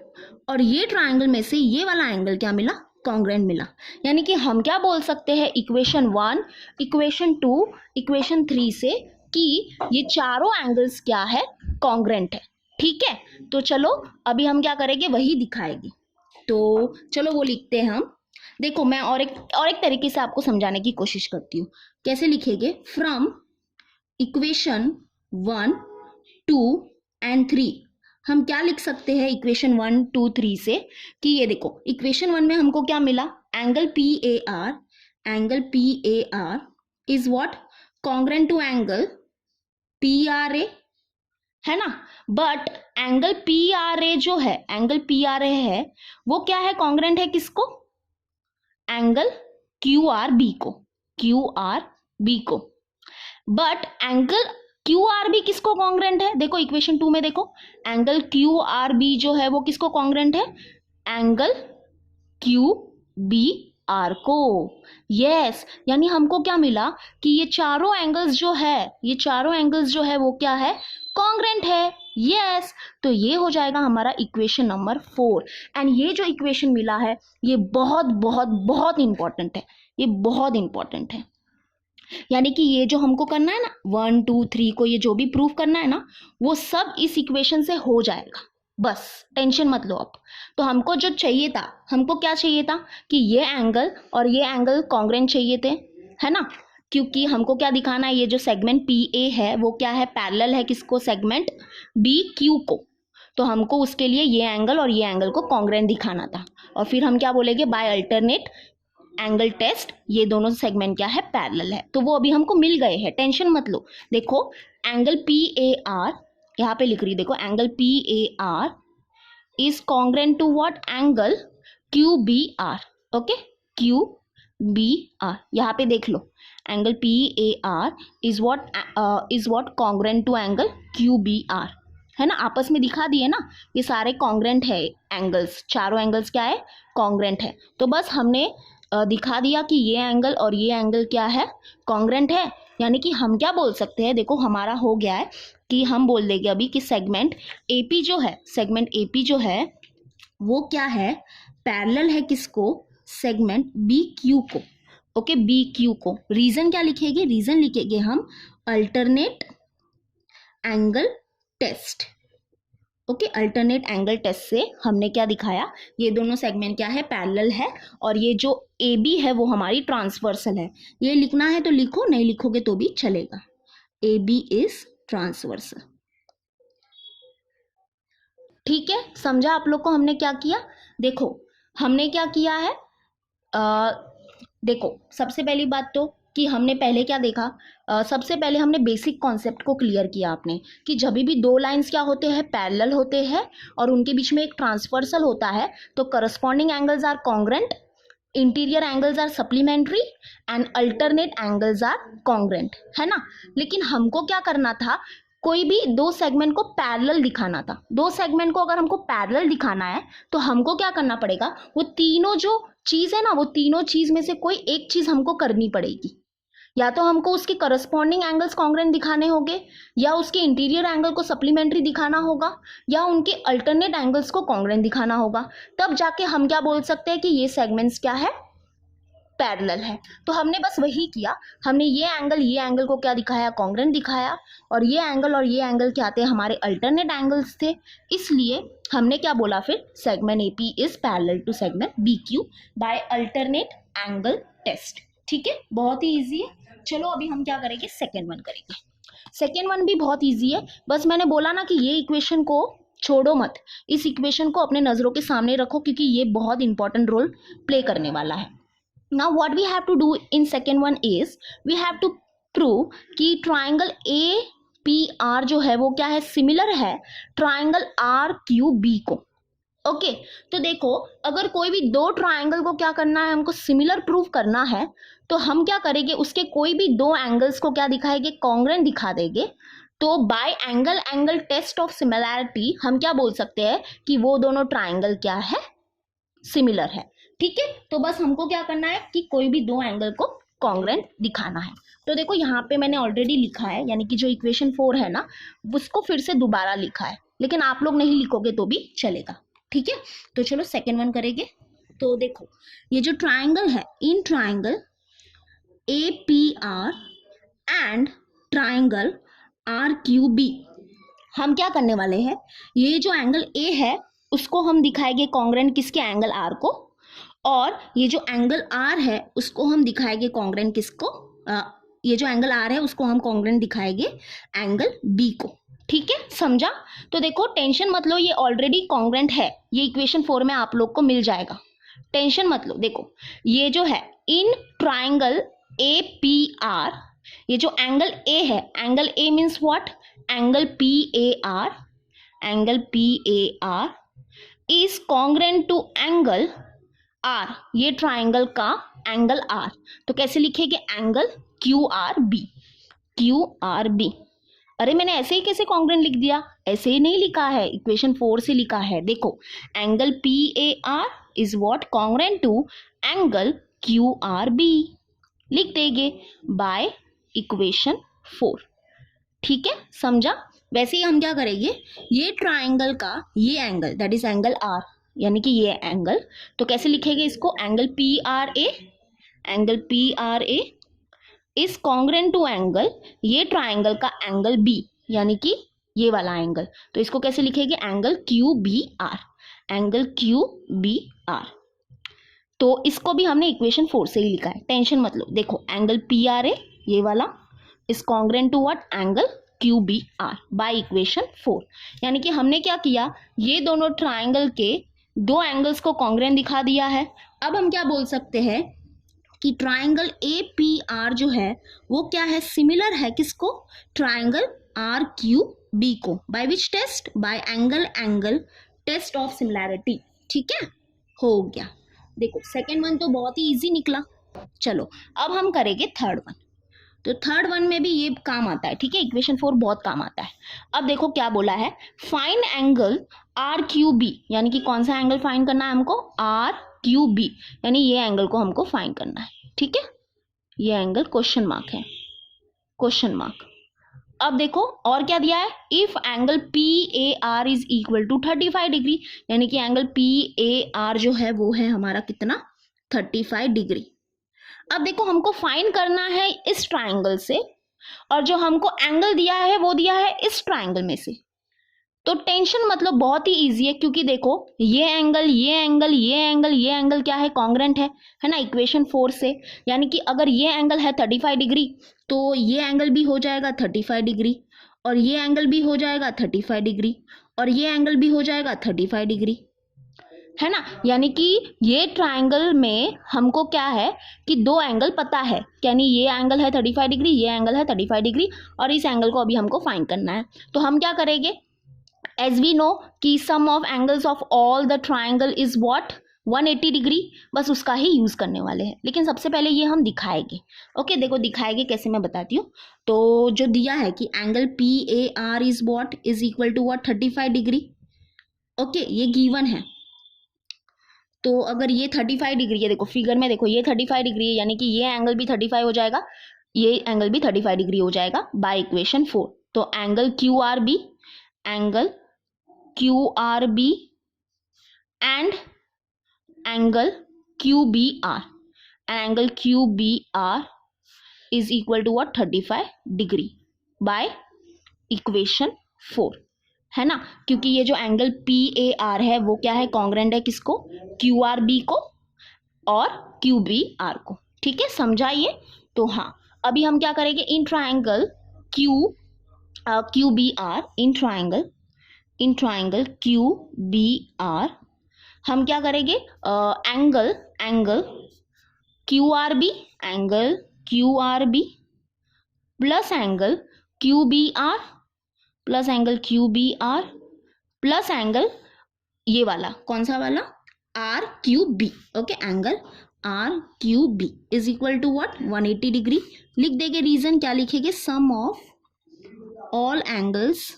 और ये ट्राइंगल में से ये वाला एंगल क्या मिला, कॉन्ग्रेंट मिला। यानी कि हम क्या बोल सकते हैं इक्वेशन 1, इक्वेशन 2, इक्वेशन 3 से कि ये चारों एंगल्स क्या है, कॉन्ग्रेंट है, ठीक है। तो चलो अभी हम क्या करेंगे वही दिखाएंगे, तो चलो वो लिखते हैं हम। देखो मैं और एक तरीके से आपको समझाने की कोशिश करती हूँ, कैसे लिखेंगे, फ्रॉम इक्वेशन 1, 2 एंड 3 हम क्या लिख सकते हैं इक्वेशन 1 2 3 से कि ये देखो इक्वेशन 1 में हमको क्या मिला, angle P A R is what, congruent to angle P R A, है ना। But angle P R A जो है, एंगल पी आर ए है वो क्या है, कॉन्ग्रेंट है किसको, एंगल क्यू आर बी को, क्यू आर बी को। But angle Q R B किसको कॉन्ग्रेंट है, देखो इक्वेशन 2 में देखो, एंगल क्यू आर बी जो है वो किसको कॉन्ग्रेंट है, एंगल क्यू बी आर को। यस, यानी हमको क्या मिला कि ये चारों एंगल्स जो है वो क्या है, कॉन्ग्रेंट है। यस, तो ये हो जाएगा हमारा इक्वेशन नंबर 4। एंड ये जो इक्वेशन मिला है ये बहुत बहुत बहुत इंपॉर्टेंट है, ये बहुत इंपॉर्टेंट है। यानी कि ये जो हमको करना है ना 1 2 3 को, ये जो भी प्रूफ करना है ना वो सब इस इक्वेशन से हो जाएगा, बस टेंशन मत लो अब। तो हमको जो चाहिए था, हमको क्या चाहिए था कि ये एंगल और ये एंगल कॉन्ग्रेंट चाहिए थे, है ना। क्योंकि हमको क्या दिखाना है, ये जो सेगमेंट पी ए है वो क्या है, पैरेलल है किसको, सेगमेंट बी क्यू को। तो हमको उसके लिए ये एंगल और ये एंगल को कॉन्ग्रेंट दिखाना था। और फिर हम क्या बोलेंगे, बाय अल्टरनेट एंगल टेस्ट ये दोनों सेगमेंट क्या है, पैरेलल है। तो वो अभी हमको मिल गए हैं, टेंशन मत लो। देखो एंगल पी ए आर यहाँ पे लिख रही, देखो angle P A R is congruent to what, angle Q B R. Okay, Q B R यहाँ पे देख लो, angle P A R is what congruent to angle Q B R, है ना। आपस में दिखा दिए ना, ये सारे कॉन्ग्रेंट है एंगल्स, चारों एंगल्स क्या है, कॉन्ग्रेंट है। तो बस हमने दिखा दिया कि ये एंगल और ये एंगल क्या है, कॉन्ग्रेंट है। यानी कि हम क्या बोल सकते हैं, देखो हमारा हो गया है कि हम बोल देंगे अभी कि सेगमेंट एपी जो है, सेगमेंट एपी जो है वो क्या है, पैरेलल है किसको, सेगमेंट बी क्यू को। ओके, बी क्यू को। रीजन क्या लिखेंगे, रीजन लिखेंगे हम alternate angle test. Okay, alternate angle test से हमने क्या दिखाया, ये दोनों सेगमेंट क्या है, पैरेलल है, और ये जो ए बी है वो हमारी ट्रांसवर्सल है। ये लिखना है तो लिखो, नहीं लिखोगे तो भी चलेगा, ए बी इज ट्रांसवर्सल। ठीक है, समझा आप लोग को हमने क्या किया। देखो हमने क्या किया है, देखो सबसे पहली बात तो कि हमने पहले क्या देखा, सबसे पहले हमने बेसिक कॉन्सेप्ट को क्लियर किया आपने कि जब भी दो लाइंस क्या होते हैं, पैरेलल होते हैं और उनके बीच में एक ट्रांसवर्सल होता है तो corresponding angles are congruent, interior angles are supplementary and alternate angles are congruent, है ना। लेकिन हमको क्या करना था, कोई भी दो सेगमेंट को पैरेलल दिखाना था। दो सेगमेंट को अगर हमको पैरेलल दिखाना है तो हमको क्या करना पड़ेगा, वो तीनों जो चीज है ना, वो तीनों चीज में से कोई एक चीज हमको करनी पड़ेगी। या तो हमको उसके करस्पॉन्डिंग एंगल्स कॉन्ग्रेंट दिखाने होंगे, या उसके इंटीरियर एंगल को सप्लीमेंट्री दिखाना होगा, या उनके अल्टरनेट एंगल्स को कॉन्ग्रेंट दिखाना होगा। तब जाके हम क्या बोल सकते हैं कि ये सेगमेंट्स क्या है, पैरेलल है। तो हमने बस वही किया, हमने ये एंगल को क्या दिखाया, कॉन्ग्रेंट दिखाया, और ये एंगल क्या थे, हमारे अल्टरनेट एंगल्स थे। इसलिए हमने क्या बोला फिर, segment AP is parallel to segment B Q by alternate angle test. ठीक है, बहुत ही ईजी है। चलो अभी हम क्या करेंगे, सेकेंड वन करेंगे। सेकेंड वन भी बहुत ईजी है, बस मैंने बोला ना कि ये इक्वेशन को छोड़ो मत, इस इक्वेशन को अपने नजरों के सामने रखो क्योंकि ये बहुत इंपॉर्टेंट रोल प्ले करने वाला है। Now what we have to do in second one is we have to prove कि ट्राइंगल APR जो है वो क्या है, सिमिलर है ट्राइंगल RQB को। ओके, तो देखो अगर कोई भी दो ट्राइंगल को क्या करना है, हमको सिमिलर प्रूव करना है, तो हम क्या करेंगे, उसके कोई भी दो एंगल्स को क्या दिखाएंगे, कॉन्ग्रेंट दिखा देंगे। तो by angle test of similarity हम क्या बोल सकते हैं कि वो दोनों ट्राइंगल क्या है, सिमिलर है। ठीक है, तो बस हमको क्या करना है कि कोई भी दो एंगल को कॉन्ग्रेंट दिखाना है। तो देखो यहाँ पे मैंने ऑलरेडी लिखा है, यानी कि जो इक्वेशन 4 है ना उसको फिर से दोबारा लिखा है, लेकिन आप लोग नहीं लिखोगे तो भी चलेगा। ठीक है, तो चलो सेकेंड वन करेंगे। तो देखो ये जो ट्राइंगल है, in triangle APR and triangle RQB हम क्या करने वाले हैं, ये जो एंगल A है उसको हम दिखाएंगे कॉन्ग्रेंट किसके, एंगल R को, और ये जो एंगल R है उसको हम दिखाएंगे कॉन्ग्रेंट किसको, ये जो एंगल R है उसको हम कॉन्ग्रेंट दिखाएंगे एंगल B को। ठीक है, समझा। तो देखो टेंशन मत लो, ये ऑलरेडी कॉन्ग्रेंट है, ये इक्वेशन 4 में आप लोग को मिल जाएगा, टेंशन मत लो। देखो ये जो है in triangle A P R, ये जो एंगल ए है, angle A means what, angle P A R, angle P A R is congruent to angle R, ये ट्राइंगल का एंगल आर। तो कैसे लिखेंगे, angle Q R B, Q R B. अरे मैंने ऐसे ही कैसे कॉन्ग्रेंट लिख दिया, ऐसे ही नहीं लिखा है, इक्वेशन 4 से लिखा है। देखो angle P A R is what, congruent to angle Q R B, लिख देंगे बाय इक्वेशन 4। ठीक है, समझा। वैसे ही हम क्या करेंगे, ये ट्राइंगल का ये angle that is angle R, यानी कि ये एंगल, तो कैसे लिखेंगे इसको, angle P R A, angle P R A is congruent to angle, ये ट्राइंगल का एंगल बी, यानी कि ये वाला एंगल, तो इसको कैसे लिखेंगे, angle Q B R, angle Q B R. तो इसको भी हमने इक्वेशन 4 से ही लिखा है, टेंशन मत लो। देखो एंगल पी आर ए ये वाला is congruent to what, angle Q B R by equation 4। यानी कि हमने क्या किया, ये दोनों ट्राइंगल के दो एंगल्स को कॉन्ग्रेंट दिखा दिया है। अब हम क्या बोल सकते हैं कि ट्राइंगल ए पी आर जो है वो क्या है, सिमिलर है किसको, ट्राइंगल आर क्यू बी को, by which test, by angle angle test of similarity. ठीक है, हो गया। देखो सेकेंड वन तो बहुत ही इजी निकला। चलो अब हम करेंगे थर्ड वन। तो थर्ड वन में भी ये काम आता है, ठीक है, इक्वेशन 4 बहुत काम आता है। अब देखो क्या बोला है, find angle R Q B, यानी कि कौन सा एंगल फाइंड करना है हमको, आर क्यू बी, यानी ये एंगल को हमको फाइंड करना है। ठीक है, ये एंगल क्वेश्चन मार्क है, क्वेश्चन मार्क। अब देखो और क्या दिया है, if angle P A R is equal to 35 degree, यानी कि एंगल पी ए आर जो है वो है हमारा कितना, 35 डिग्री। अब देखो हमको फाइंड करना है इस ट्राइंगल से, और जो हमको एंगल दिया है वो दिया है इस ट्राइंगल में से। तो टेंशन मतलब बहुत ही इजी है, क्योंकि देखो ये एंगल ये एंगल ये एंगल ये एंगल क्या है, कॉन्ग्रेंट है ना, इक्वेशन 4 से। यानी कि अगर ये एंगल है 35 डिग्री तो ये एंगल भी हो जाएगा 35 डिग्री, और ये एंगल भी हो जाएगा 35 डिग्री, और ये एंगल भी हो जाएगा 35 डिग्री, है ना। यानी कि ये ट्राइंगल में हमको क्या है कि दो एंगल पता है, यानी ये एंगल है 35 डिग्री, ये एंगल है 35 डिग्री, और इस एंगल को अभी हमको फाइंड करना है। तो हम क्या करेंगे, एज वी नो कि sum of angles of all the triangle is what, 180 degree, बस उसका ही यूज करने वाले हैं। लेकिन सबसे पहले ये हम दिखाएंगे। ओके देखो दिखाएंगे कैसे, मैं बताती हूँ। तो जो दिया है कि angle P A R is what, is equal to what, 35 degree. Okay ये गिवन है। तो अगर ये 35 डिग्री है, देखो फिगर में देखो ये 35 डिग्री है, यानी कि ये एंगल भी 35 हो जाएगा, ये एंगल भी 35 डिग्री हो जाएगा बाय इक्वेशन 4। तो angle Q R B, angle Q R B and angle Q B R, angle Q B R is equal to what, 35 degree by equation 4, है ना। क्योंकि ये जो एंगल पी ए आर है वो क्या है, कॉन्ग्रेंट है किसको, क्यू आर बी को और क्यू बी आर को। ठीक है, समझाइए। तो हाँ अभी हम क्या करेंगे, in triangle Q B R, in triangle Q B R हम क्या करेंगे, angle Q R B, angle Q R B plus angle Q B R, plus angle Q B R plus angle ये वाला, कौन सा वाला, R Q B. Okay angle R Q B is equal to what, 180 degree. लिख देंगे reason, क्या लिखेंगे, sum of all angles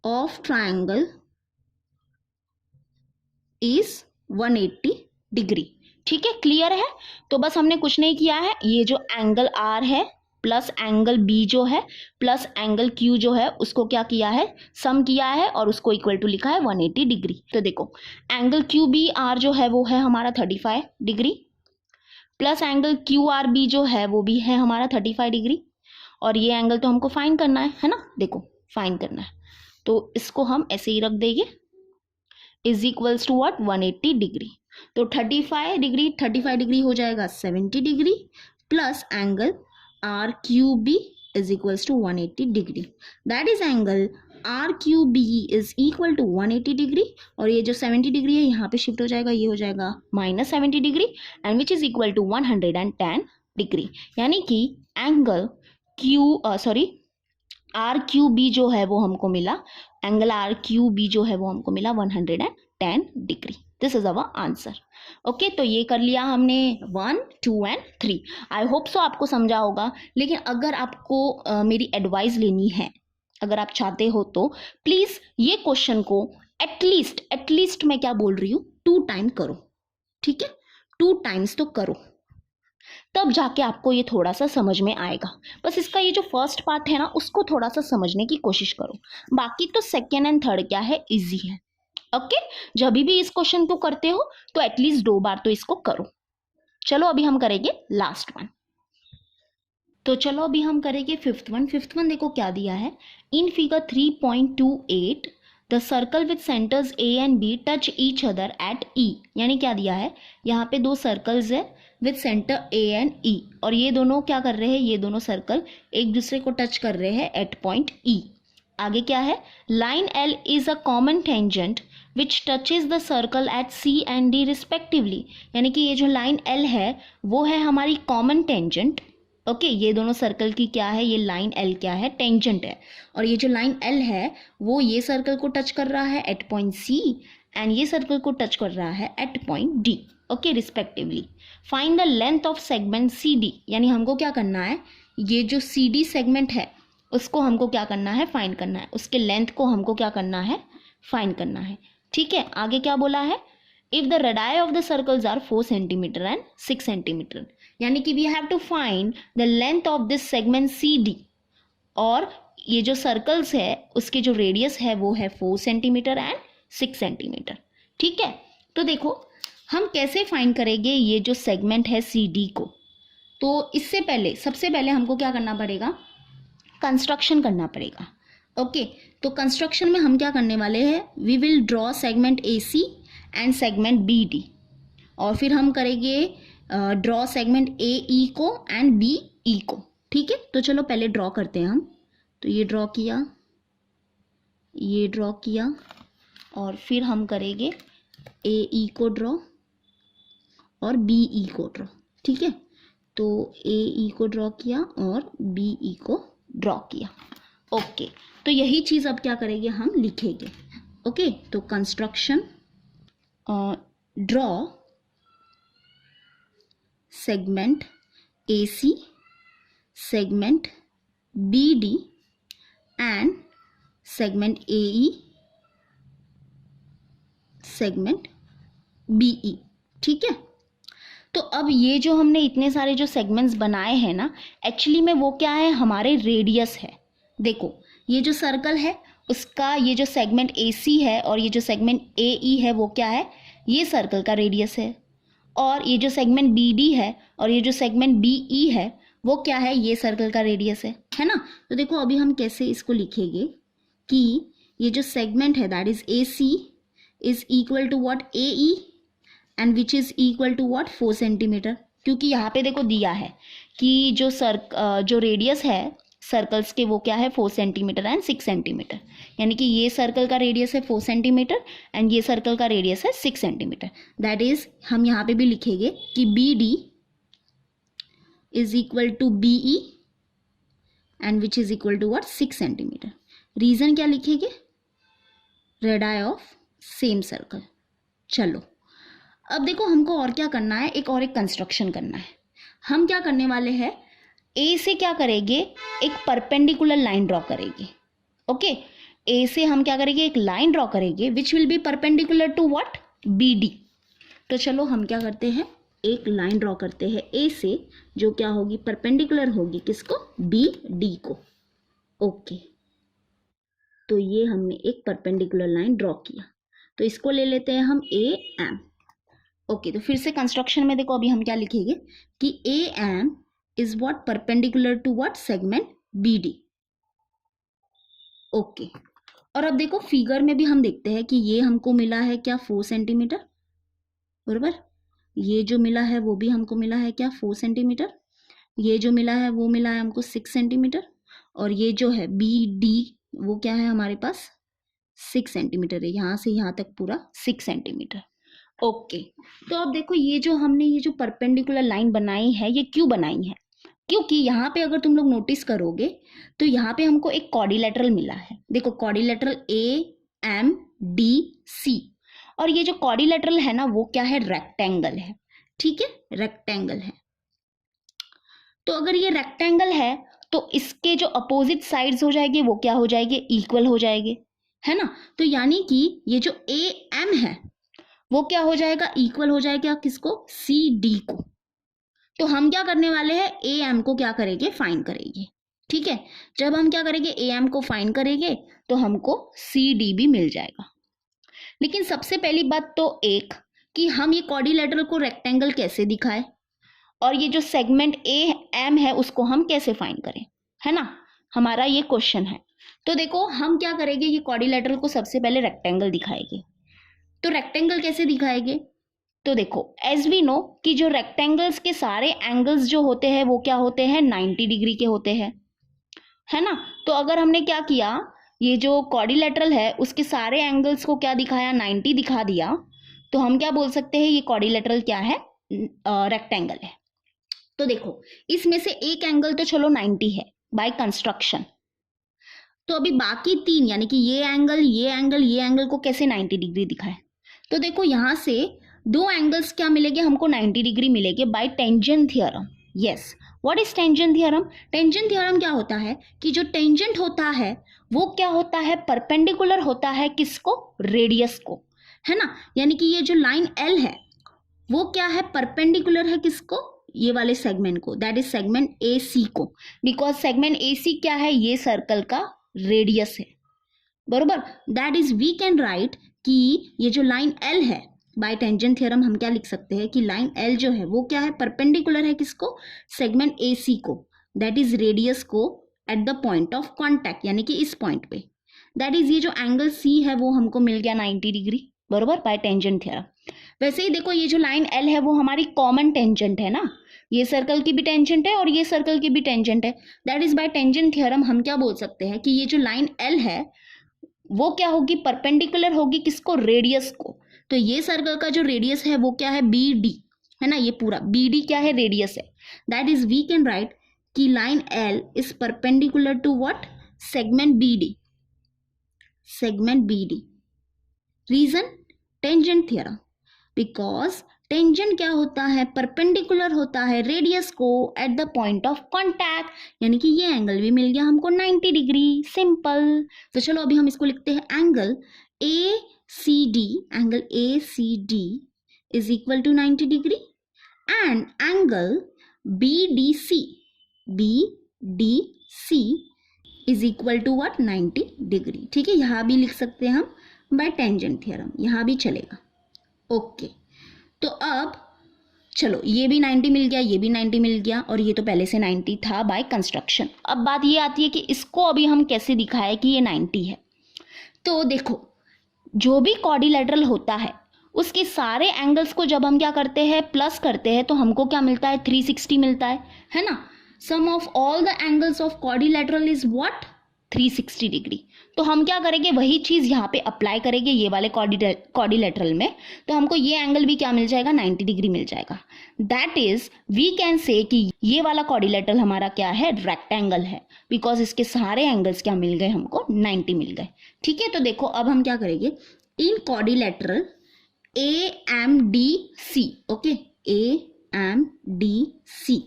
of triangle is 180 degree. ठीक है, क्लियर है। तो बस हमने कुछ नहीं किया है, ये जो एंगल आर है प्लस एंगल बी जो है प्लस एंगल क्यू जो है उसको क्या किया है, सम किया है और उसको इक्वल टू लिखा है 180 डिग्री। तो देखो एंगल क्यू बी आर जो है वो है हमारा 35 degree plus angle Q R B जो है वो भी है हमारा 35 डिग्री, और ये एंगल तो हमको फाइंड करना है ना, देखो फाइंड करना है। तो इसको हम ऐसे ही रख देंगे, is equals to what, 180 degree. तो 35 डिग्री हो जाएगा 70 degree plus angle R Q B is equals to 180 degree. That is angle RQB is equal to 180 degree, और ये जो 70 डिग्री है यहाँ पे शिफ्ट हो जाएगा, ये हो जाएगा -70 degree, and which is equal to 110 degree. यानी कि एंगल RQB जो है वो हमको मिला, एंगल RQB जो है वो हमको मिला 110 degree. This is our answer. Okay, तो ये कर लिया हमने 1, 2 एंड 3. आई होप सो आपको समझा होगा. लेकिन अगर आपको मेरी एडवाइस लेनी है, अगर आप चाहते हो तो प्लीज ये क्वेश्चन को एटलीस्ट मैं क्या बोल रही हूँ 2 टाइम करो. ठीक है, 2 टाइम्स तो करो, तब जाके आपको ये थोड़ा सा समझ में आएगा. बस इसका ये जो फर्स्ट पार्ट है ना, उसको थोड़ा सा समझने की कोशिश करो. बाकी तो सेकेंड एंड थर्ड क्या है, इजी है. ओके, जब भी इस क्वेश्चन को करते हो तो एटलीस्ट 2 बार तो इसको करो. चलो अभी हम करेंगे लास्ट वन. तो चलो अभी हम करेंगे फिफ्थ वन देखो क्या दिया है. In figure 3.28 the circle with centers A and B touch each other at E. यानी क्या दिया है, यहाँ पे 2 सर्कल्स है with center A and E, और ये दोनों क्या कर रहे हैं, ये दोनों सर्कल एक दूसरे को टच कर रहे हैं एट पॉइंट ई. आगे क्या है, line L is a common tangent which touches the circle at C and D respectively. यानी कि ये जो लाइन एल है वो है हमारी कॉमन टेंजेंट. ओके, ये दोनों सर्कल की क्या है, ये लाइन एल क्या है, टेंजेंट है. और ये जो लाइन एल है वो ये सर्कल को टच कर रहा है एट पॉइंट सी, एंड ये सर्कल को टच कर रहा है at point D. Okay, respectively. Find the length of segment C D. यानी हमको क्या करना है, ये जो सी डी सेगमेंट है उसको हमको क्या करना है, फाइंड करना है. उसके लेंथ को हमको क्या करना है, फाइंड करना है. ठीक है, आगे क्या बोला है, if the radii of the circles are 4 centimetre and 6 centimetre. यानी कि we have to find the length of this segment C D, और ये जो सर्कल्स है उसके जो रेडियस है वो है 4 सेंटीमीटर एंड 6 सेंटीमीटर. ठीक है, तो देखो हम कैसे फाइंड करेंगे ये जो सेगमेंट है सी डी को. तो इससे पहले सबसे पहले हमको क्या करना पड़ेगा, कंस्ट्रक्शन करना पड़ेगा. ओके, तो कंस्ट्रक्शन में हम क्या करने वाले हैं, we will draw segment A C and segment B D, और फिर हम करेंगे ड्रॉ सेगमेंट ए ई को एंड बी ई को. ठीक है, तो चलो पहले ड्रॉ करते हैं हम. तो ये ड्रॉ किया, ये ड्रॉ किया, और फिर हम करेंगे ए ई को ड्रॉ और बी ई को ड्रॉ. ठीक है, तो ए ई को ड्रॉ किया और बी ई को ड्रॉ किया. ओके, तो यही चीज़ अब क्या करेंगे, हम लिखेंगे. ओके, तो construction draw segment A C, segment B D and segment A E, segment B E. ठीक है, तो अब ये जो हमने इतने सारे जो सेगमेंट्स बनाए हैं ना, एक्चुअली में वो क्या है, हमारे रेडियस है. देखो ये जो सर्कल है उसका ये जो सेगमेंट ए सी है और ये जो सेगमेंट ए ई है वो क्या है, ये सर्कल का रेडियस है. और ये जो सेगमेंट बी डी है और ये जो सेगमेंट बी ई है वो क्या है, ये सर्कल का रेडियस है ना. तो देखो अभी हम कैसे इसको लिखेंगे कि ये जो सेगमेंट है that is A C is equal to what, A E, and which is equal to what, 4 centimetre. क्योंकि यहाँ पे देखो दिया है कि जो रेडियस है सर्कल्स के वो क्या है, 4 सेंटीमीटर एंड 6 सेंटीमीटर. यानी कि ये सर्कल का रेडियस है 4 सेंटीमीटर एंड ये सर्कल का रेडियस है 6 सेंटीमीटर. दैट इज हम यहाँ पे भी लिखेंगे कि B D is equal to B E and which is equal to what, 6 centimetre. Reason क्या लिखेंगे, रेडाई ऑफ सेम सर्कल. चलो अब देखो हमको और क्या करना है, एक कंस्ट्रक्शन करना है. हम क्या करने वाले हैं, ए से क्या करेंगे, एक परपेंडिकुलर लाइन ड्रॉ करेंगे. ओके, ए से हम क्या करेंगे, एक लाइन ड्रॉ करेंगे which will be perpendicular to what, B D. तो चलो हम क्या करते हैं, एक लाइन ड्रॉ करते हैं ए से जो क्या होगी, परपेंडिकुलर होगी किसको, बी डी को. ओके, तो ये हमने एक परपेंडिकुलर लाइन ड्रॉ किया, तो इसको ले लेते हैं हम ए एम. ओके, तो फिर से कंस्ट्रक्शन में देखो अभी हम क्या लिखेंगे कि A M is what, perpendicular to what, segment B D. Okay, और अब देखो फिगर में भी हम देखते हैं कि ये हमको मिला है क्या, 4 सेंटीमीटर, बराबर. ये जो मिला है वो भी हमको मिला है क्या, 4 सेंटीमीटर. ये जो मिला है वो मिला है हमको 6 सेंटीमीटर. और ये जो है बी डी वो क्या है हमारे पास 6 सेंटीमीटर है, यहाँ से यहाँ तक पूरा 6 सेंटीमीटर। ओके, तो अब देखो ये जो हमने ये जो परपेंडिकुलर लाइन बनाई है ये क्यों बनाई है, क्योंकि यहाँ पे अगर तुम लोग नोटिस करोगे तो यहाँ पे हमको एक क्वाड्रिलेटरल मिला है। देखो क्वाड्रिलेटरल AMDC, और ये जो क्वाड्रिलेटरल है ना वो क्या है, रेक्टेंगल है। ठीक है, रेक्टेंगल है। तो अगर ये रेक्टेंगल है तो इसके जो अपोजिट साइड्स हो जाएंगे वो क्या हो जाएंगे, इक्वल हो जाएंगे, है ना। तो यानी कि ये जो AM है वो क्या हो जाएगा, इक्वल हो जाएगा किसको, CD को। तो हम क्या करने वाले हैं, AM को क्या करेंगे, फाइंड करेंगे। ठीक है, जब हम क्या करेंगे, AM को फाइंड करेंगे तो हमको CD भी मिल जाएगा। लेकिन सबसे पहली बात तो एक कि हम ये क्वाड्रिलेटरल को रेक्टेंगल कैसे दिखाएं, और ये जो सेगमेंट AM है उसको हम कैसे फाइंड करें, है ना, हमारा ये क्वेश्चन है। तो देखो हम क्या करेंगे, ये क्वाड्रिलेटरल को सबसे पहले रेक्टेंगल दिखाएंगे। तो रेक्टेंगल कैसे दिखाएंगे, तो देखो एज वी नो कि जो रेक्टेंगल्स के सारे एंगल्स जो होते हैं वो क्या होते हैं, 90 डिग्री के होते हैं, है ना। तो अगर हमने क्या किया, ये जो क्वाड्रिलेटरल है उसके सारे एंगल्स को क्या दिखाया, 90 दिखा दिया, तो हम क्या बोल सकते हैं, ये क्वाड्रिलेटरल क्या है, रेक्टेंगल है। तो देखो इसमें से एक एंगल तो चलो 90 है बाय कंस्ट्रक्शन, तो अभी बाकी तीन यानी कि ये एंगल ये एंगल ये एंगल को कैसे 90 डिग्री दिखाए। तो देखो यहां से दो एंगल्स क्या मिलेंगे हमको, 90 डिग्री मिलेंगे bye tangent theorem. Yes, what is tangent theorem, tangent theorem क्या होता है कि जो टेंजेंट होता है वो क्या होता है, परपेंडिकुलर होता है किसको, रेडियस को, है ना। यानी कि ये जो लाइन L है वो क्या है, परपेंडिकुलर है किसको, ये वाले सेगमेंट को, दैट इज सेगमेंट AC को, बिकॉज सेगमेंट AC क्या है, ये सर्कल का रेडियस है, बरोबर। That is we can write कि ये जो लाइन L है बाय टेंजेंट थ्योरम हम क्या लिख सकते हैं कि लाइन L जो है वो क्या है, परपेंडिकुलर है किसको, सेगमेंट AC को, दैट इज रेडियस को at the point of contact, यानी कि इस पॉइंट पे। दैट इज ये जो एंगल C है वो हमको मिल गया 90 डिग्री, बरोबर, बाय टेंजेंट थ्योरम। वैसे ही देखो ये जो लाइन L है वो हमारी कॉमन टेंजेंट है ना, ये सर्कल की भी टेंजेंट है और ये सर्कल की भी टेंजेंट है। That is by tangent theorem हम क्या बोल सकते हैं कि ये जो लाइन L है वो क्या होगी, परपेंडिकुलर होगी किसको, रेडियस को। तो ये सर्कल का जो रेडियस है वो क्या है, BD, है ना, ये पूरा BD क्या है, रेडियस है। That is we can write कि line L is perpendicular to what, segment BD, segment BD। Reason, tangent theorem, because tangent क्या होता है, परपेंडिकुलर होता है रेडियस को at the point of contact, यानी कि ये एंगल भी मिल गया हमको 90 डिग्री, सिंपल। तो चलो अभी हम इसको लिखते हैं, angle ACD, angle ACD is equal to 90 degree and angle BDC, BDC is equal to what, 90 degree. ठीक है, यहाँ भी लिख सकते हैं हम बाय टेंजेंट थ्योरम, यहाँ भी चलेगा। ओके, तो अब चलो ये भी 90 मिल गया, ये भी 90 मिल गया, और ये तो पहले से 90 था बाय कंस्ट्रक्शन। अब बात ये आती है कि इसको अभी हम कैसे दिखाएं कि ये 90 है। तो देखो जो भी क्वाड्रिलेटरल होता है उसके सारे एंगल्स को जब हम क्या करते हैं, प्लस करते हैं, तो हमको क्या मिलता है, 360 मिलता है ना। Sum of all the angles of quadrilateral is what, 360 degree. तो हम क्या करेंगे, वही चीज यहाँ पे अप्लाई करेंगे ये वाले क्वाड्रिलेटरल में, तो हमको ये एंगल भी क्या मिल जाएगा, 90 डिग्री मिल जाएगा। That is we can say कि ये वाला क्वाड्रिलेटरल हमारा क्या है, रेक्टेंगल है, बिकॉज इसके सारे एंगल्स क्या मिल गए हमको, 90 मिल गए। ठीक है, तो देखो अब हम क्या करेंगे, in quadrilateral AMDC, okay, AMDC,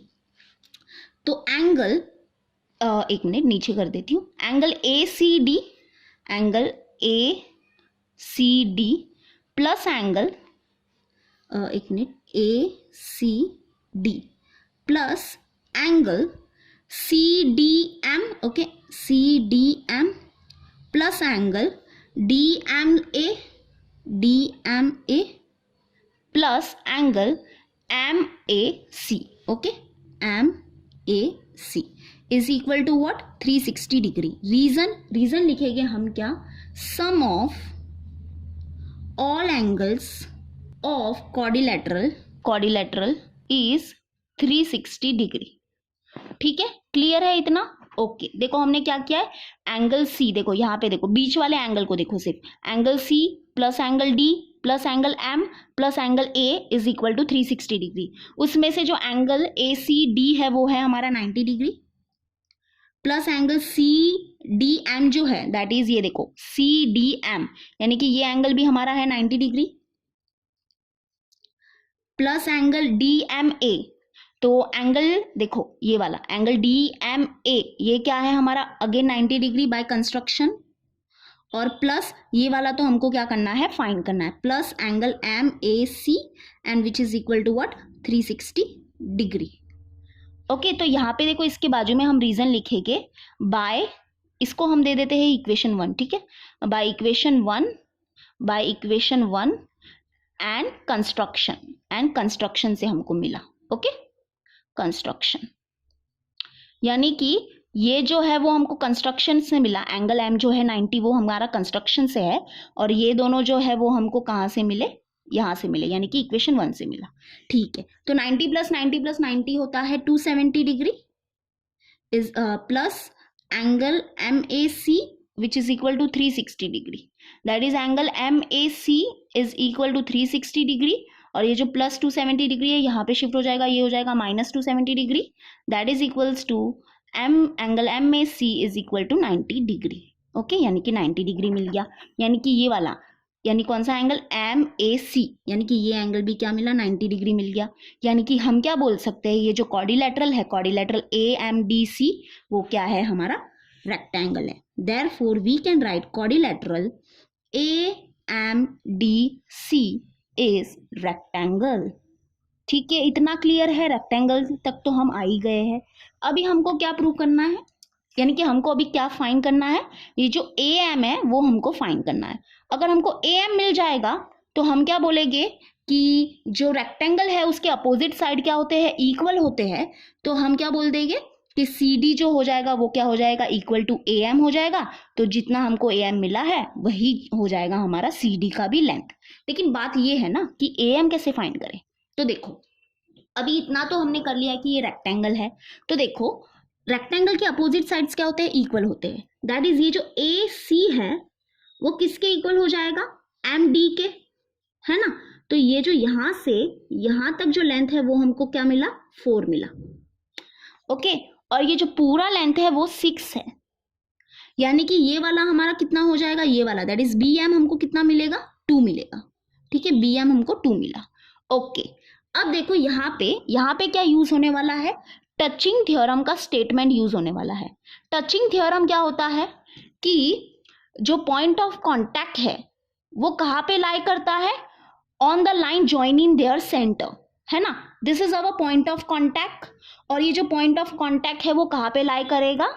तो एंगल एक मिनट नीचे कर देती हूँ, angle ACD, angle ACD plus angle एक minute ACD plus angle CDM, okay, CDM plus angle DMA, DMA plus angle MAC, okay, MAC is equal to what, 360 degree. Reason लिखेंगे हम क्या, sum of all angles of quadrilateral is 360 degree. ठीक है, clear है इतना। Okay देखो हमने क्या किया है, एंगल सी, देखो यहाँ पे देखो बीच वाले एंगल को देखो, सिर्फ angle C plus angle D plus angle M plus angle A is equal to 360 degree. उसमें से जो एंगल ए सी डी है वो है हमारा 90 degree, plus angle C D M जो है दैट इज ये देखो सी डी एम, यानी कि ये एंगल भी हमारा है 90 degree, plus angle D M A, तो एंगल देखो ये वाला एंगल डी एम ए ये क्या है हमारा अगेन 90 डिग्री बाय कंस्ट्रक्शन, और प्लस ये वाला तो हमको क्या करना है, फाइंड करना है, plus angle M A C and which is equal to what 360 degree. Okay तो यहाँ पे देखो इसके बाजू में हम रीजन लिखेंगे बाय, इसको हम दे देते हैं इक्वेशन 1, ठीक है, बाय इक्वेशन 1 एंड कंस्ट्रक्शन से हमको मिला। ओके कंस्ट्रक्शन यानी कि ये जो है वो हमको कंस्ट्रक्शन से मिला, एंगल एम जो है 90 वो हमारा कंस्ट्रक्शन से है, और ये दोनों जो है वो हमको कहाँ से मिले, यहाँ से मिले, यानी कि इक्वेशन 1 से मिला। ठीक है तो 90 प्लस 90 प्लस 90 होता है 270 degree is plus angle M A C which is equal to 360 degree, that is angle M A C is equal to 360 degree, और ये जो प्लस 270 डिग्री है यहाँ पे शिफ्ट हो जाएगा, ये हो जाएगा minus 270 degree, that is equals to angle M A C is equal to 90 degree. Okay यानी कि 90 डिग्री मिल गया, यानी कि ये वाला, यानी कौन सा एंगल एम ए सी, यानी कि ये एंगल भी क्या मिला 90 डिग्री मिल गया। यानी कि हम क्या बोल सकते हैं, ये जो क्वाड्रिलेटरल है, quadrilateral A M D C वो क्या है हमारा रेक्टेंगल है। Therefore we can write quadrilateral A M D C is rectangle. ठीक है इतना क्लियर है, रेक्टेंगल तक तो हम आ ही गए हैं। अभी हमको क्या प्रूव करना है, यानी कि हमको अभी क्या फाइंड करना है, ये जो ए एम है वो हमको फाइंड करना है। अगर हमको ए एम मिल जाएगा तो हम क्या बोलेंगे कि जो रेक्टेंगल है उसके अपोजिट साइड क्या होते हैं, इक्वल होते हैं, तो हम क्या बोल देंगे कि सी डी जो हो जाएगा वो क्या हो जाएगा, इक्वल टू ए एम हो जाएगा। तो जितना हमको ए एम मिला है वही हो जाएगा हमारा सी डी का भी लेंथ। लेकिन बात ये है ना कि ए एम कैसे फाइंड करें, तो देखो अभी इतना तो हमने कर लिया कि ये रेक्टेंगल है, तो देखो रेक्टेंगल के अपोजिट साइड्स क्या होते हैं, इक्वल होते हैं, दैट इज ये जो ए सी है वो किसके इक्वल हो जाएगा, एम डी के, है ना। तो ये जो यहाँ से यहाँ तक जो लेंथ है वो हमको क्या मिला, 4 मिला। ओके और ये जो पूरा लेंथ है वो 6 है, यानी कि ये वाला हमारा कितना हो जाएगा, ये वाला दैट इज बी एम हमको कितना मिलेगा, 2 मिलेगा। ठीक है बी एम हमको 2 मिला। ओके अब देखो यहाँ पे क्या यूज होने वाला है, टचिंग थ्योरम का स्टेटमेंट यूज होने वाला है। टचिंग थ्योरम क्या होता है कि जो पॉइंट ऑफ कांटेक्ट है वो कहाँ पे लाई करता है, on the line joining there centre, है ना, this is our point of contact. और ये जो पॉइंट ऑफ कांटेक्ट है वो कहाँ पे लाई करेगा,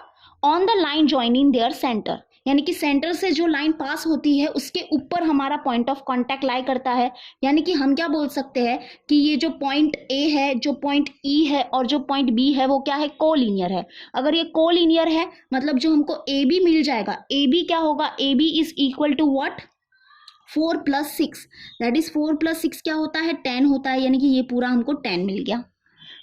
on the line joining there centre, यानी कि सेंटर से जो लाइन पास होती है उसके ऊपर हमारा पॉइंट ऑफ कांटेक्ट लाई करता है। यानी कि हम क्या बोल सकते हैं कि ये जो पॉइंट ए है, जो पॉइंट ई है और जो पॉइंट बी है वो क्या है, कोलिनियर है। अगर ये कोलिनियर है मतलब जो हमको ए बी मिल जाएगा, ए बी क्या होगा, A B is equal to what, 4 + 6, that is 4 + 6 क्या होता है, 10 होता है। यानी कि ये पूरा हमको 10 मिल गया,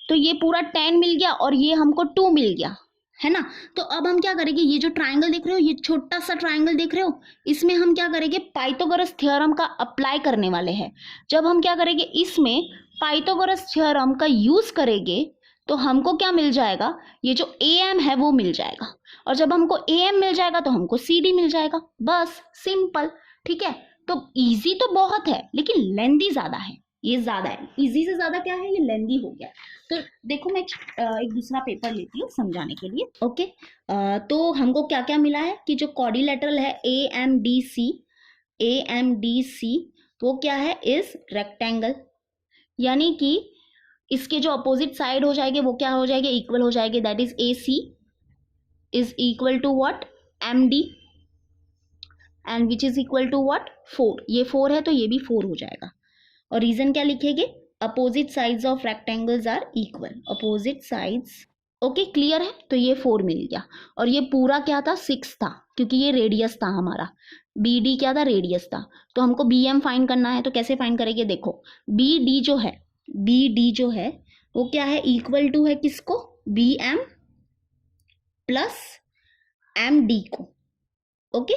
तो ये पूरा 10 मिल गया और ये हमको 2 मिल गया, है ना। तो अब हम क्या करेंगे, ये जो ट्रायंगल देख रहे हो, ये छोटा सा ट्रायंगल देख रहे हो, इसमें हम क्या करेंगे, पाइथागोरस थ्योरम का अप्लाई करने वाले हैं। जब हम क्या करेंगे, इसमें पाइथागोरस थ्योरम का यूज करेंगे तो हमको क्या मिल जाएगा, ये जो ए एम है वो मिल जाएगा, और जब हमको ए एम मिल जाएगा तो हमको सी डी मिल जाएगा, बस सिंपल। ठीक है तो इजी तो बहुत है लेकिन लेंदी ज्यादा है, ये ज्यादा है, इजी से ज्यादा क्या है, ये लेंदी हो गया। तो देखो मैं एक दूसरा पेपर लेती हूँ समझाने के लिए। ओके तो हमको क्या क्या मिला है कि जो क्वाड्रिलेटरल है ए एम डी सी वो क्या है, इज रेक्टेंगल, यानी कि इसके जो अपोजिट साइड हो जाएंगे वो क्या हो जाएंगे, इक्वल हो जाएंगे, that is A C is equal to what, M D and which is equal to what, 4, ये 4 है तो ये भी 4 हो जाएगा। और रीजन क्या लिखेंगे, opposite sides of rectangles are equal, opposite sides. Okay clear है, तो ये 4 मिल गया। और ये पूरा क्या था, 6 था, क्योंकि ये रेडियस था हमारा, बी डी क्या था, रेडियस था। तो हमको बी एम फाइंड करना है, तो कैसे फाइंड करेंगे, देखो बी डी जो है वो क्या है, इक्वल टू है किसको, B M plus M D को। ओके,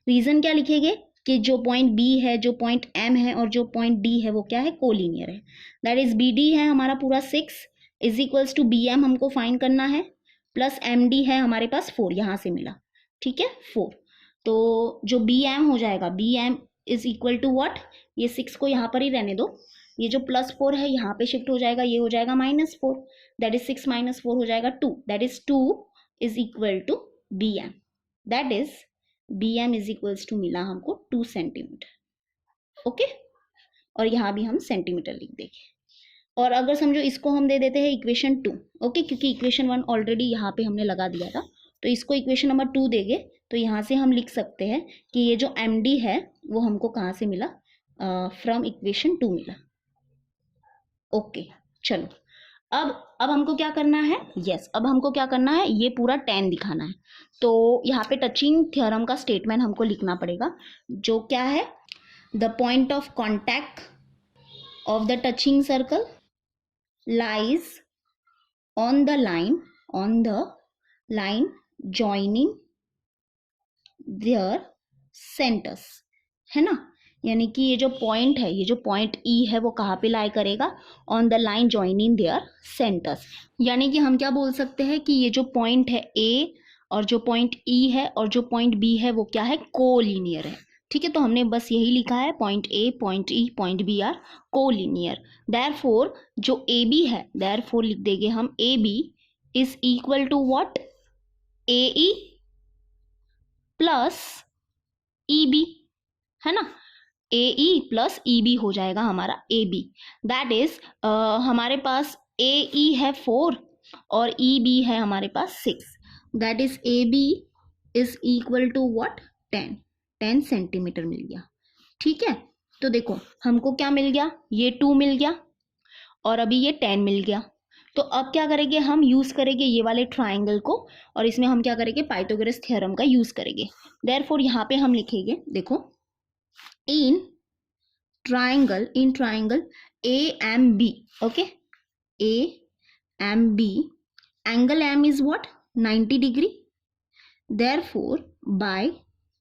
रीजन क्या लिखेंगे कि जो पॉइंट बी है, जो पॉइंट एम है और जो पॉइंट डी है वो क्या है, कोलिनियर है। दैट इज बी डी है हमारा पूरा 6 is equals to B M हमको फाइंड करना है, प्लस एम डी है हमारे पास 4, यहाँ से मिला, ठीक है 4। तो जो बी एम हो जाएगा, B M is equal to what, ये 6 को यहाँ पर ही रहने दो, ये जो +4 है यहाँ पे शिफ्ट हो जाएगा, ये हो जाएगा -4, दैट इज 6 - 4 हो जाएगा 2, that is 2 is equal to B M, that is B M is equals to मिला हमको 2 सेंटीमीटर। ओके, और यहाँ भी हम सेंटीमीटर लिख देंगे। और अगर समझो इसको हम दे देते हैं इक्वेशन 2, ओके, क्योंकि इक्वेशन 1 ऑलरेडी यहाँ पे हमने लगा दिया था, तो इसको इक्वेशन नंबर 2 देंगे, तो यहाँ से हम लिख सकते हैं कि ये जो एम डी है वो हमको कहाँ से मिला, फ्रॉम इक्वेशन 2 मिला। ओके, चलो अब हमको क्या करना है, अब हमको क्या करना है, ये पूरा 10 दिखाना है। तो यहाँ पे टचिंग थ्योरम का स्टेटमेंट हमको लिखना पड़ेगा, जो क्या है, the point of contact of the touching circle lies on the line joining there centres, है ना, यानी कि ये जो पॉइंट है, ये जो पॉइंट ई है वो कहाँ पे लाई करेगा, on the line joining there centres. यानी कि हम क्या बोल सकते हैं कि ये जो पॉइंट है ए और जो पॉइंट ई है और जो पॉइंट बी है वो क्या है, कोलिनियर है। ठीक है, तो हमने बस यही लिखा है, point A, point E, point B are collinear. Therefore जो ए बी है, देयरफॉर लिख देंगे हम A B is equal to what, A E plus E B, है ना, ए ई प्लस ई बी हो जाएगा हमारा ए बी। दैट इज हमारे पास ए ई है 4 और ई बी है हमारे पास 6, that is A B is equal to what, 10 centimetre मिल गया। ठीक है, तो देखो हमको क्या मिल गया, ये 2 मिल गया और अभी ये 10 मिल गया। तो अब क्या करेंगे, हम यूज करेंगे ये वाले ट्राइंगल को और इसमें हम क्या करेंगे, पाइथागोरस थ्योरम का यूज करेंगे। देयरफॉर यहाँ पे हम लिखेंगे, देखो in triangle AMB, okay, AMB, angle M is what, 90 degree, therefore by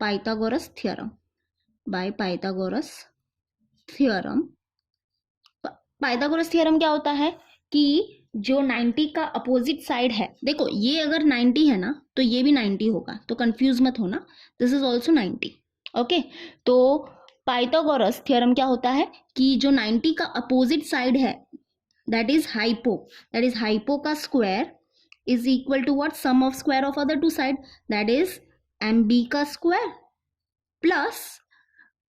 Pythagoras theorem, Pythagoras theorem क्या होता है कि जो 90 का अपोजिट साइड है, देखो ये अगर 90 है ना तो ये भी 90 होगा, तो कंफ्यूज मत होना, दिस इज ऑल्सो 90। ओके, तो पाइथागोरस थ्योरम क्या होता है कि जो 90 का अपोजिट साइड है, दैट इज हाइपो का square is equal to what, sum of square of other two side, that is M B का स्क्वायर प्लस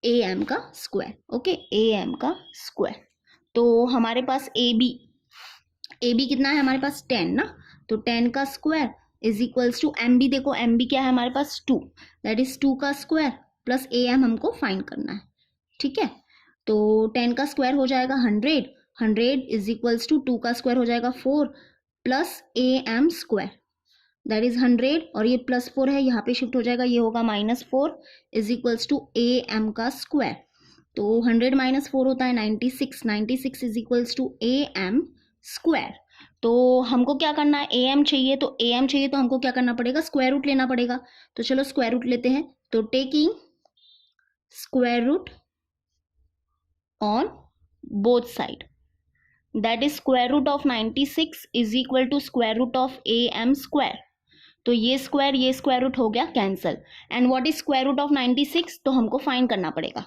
ए एम का स्क्वायर। ओके, ए एम का स्क्वायर। तो हमारे पास ए बी कितना है हमारे पास, 10 ना, तो 10 का square is equals to M B, देखो एम बी क्या है हमारे पास 2, दैट इज 2 का स्क्वायर प्लस ए एम हमको फाइंड करना है। ठीक है, तो 10 का स्क्वायर हो जाएगा 100 इज इक्वल्स टू 2 का स्क्वायर हो जाएगा 4 plus A M square, that is 100 और ये +4 है, यहाँ पे शिफ्ट हो जाएगा, ये होगा -4 is equals to A M का स्क्वायर। तो 100 - 4 होता है 96 is equals to A M square. तो हमको क्या करना है, ए एम चाहिए, तो ए एम चाहिए तो हमको क्या करना पड़ेगा, स्क्वायर रूट लेना पड़ेगा। तो चलो स्क्वायर रूट लेते हैं, तो taking square root on both side, that is square root of 96 is equal to square root of am square। तो ये स्क्वायर रूट हो गया cancel. And what is square root of 96, तो हमको फाइंड करना पड़ेगा।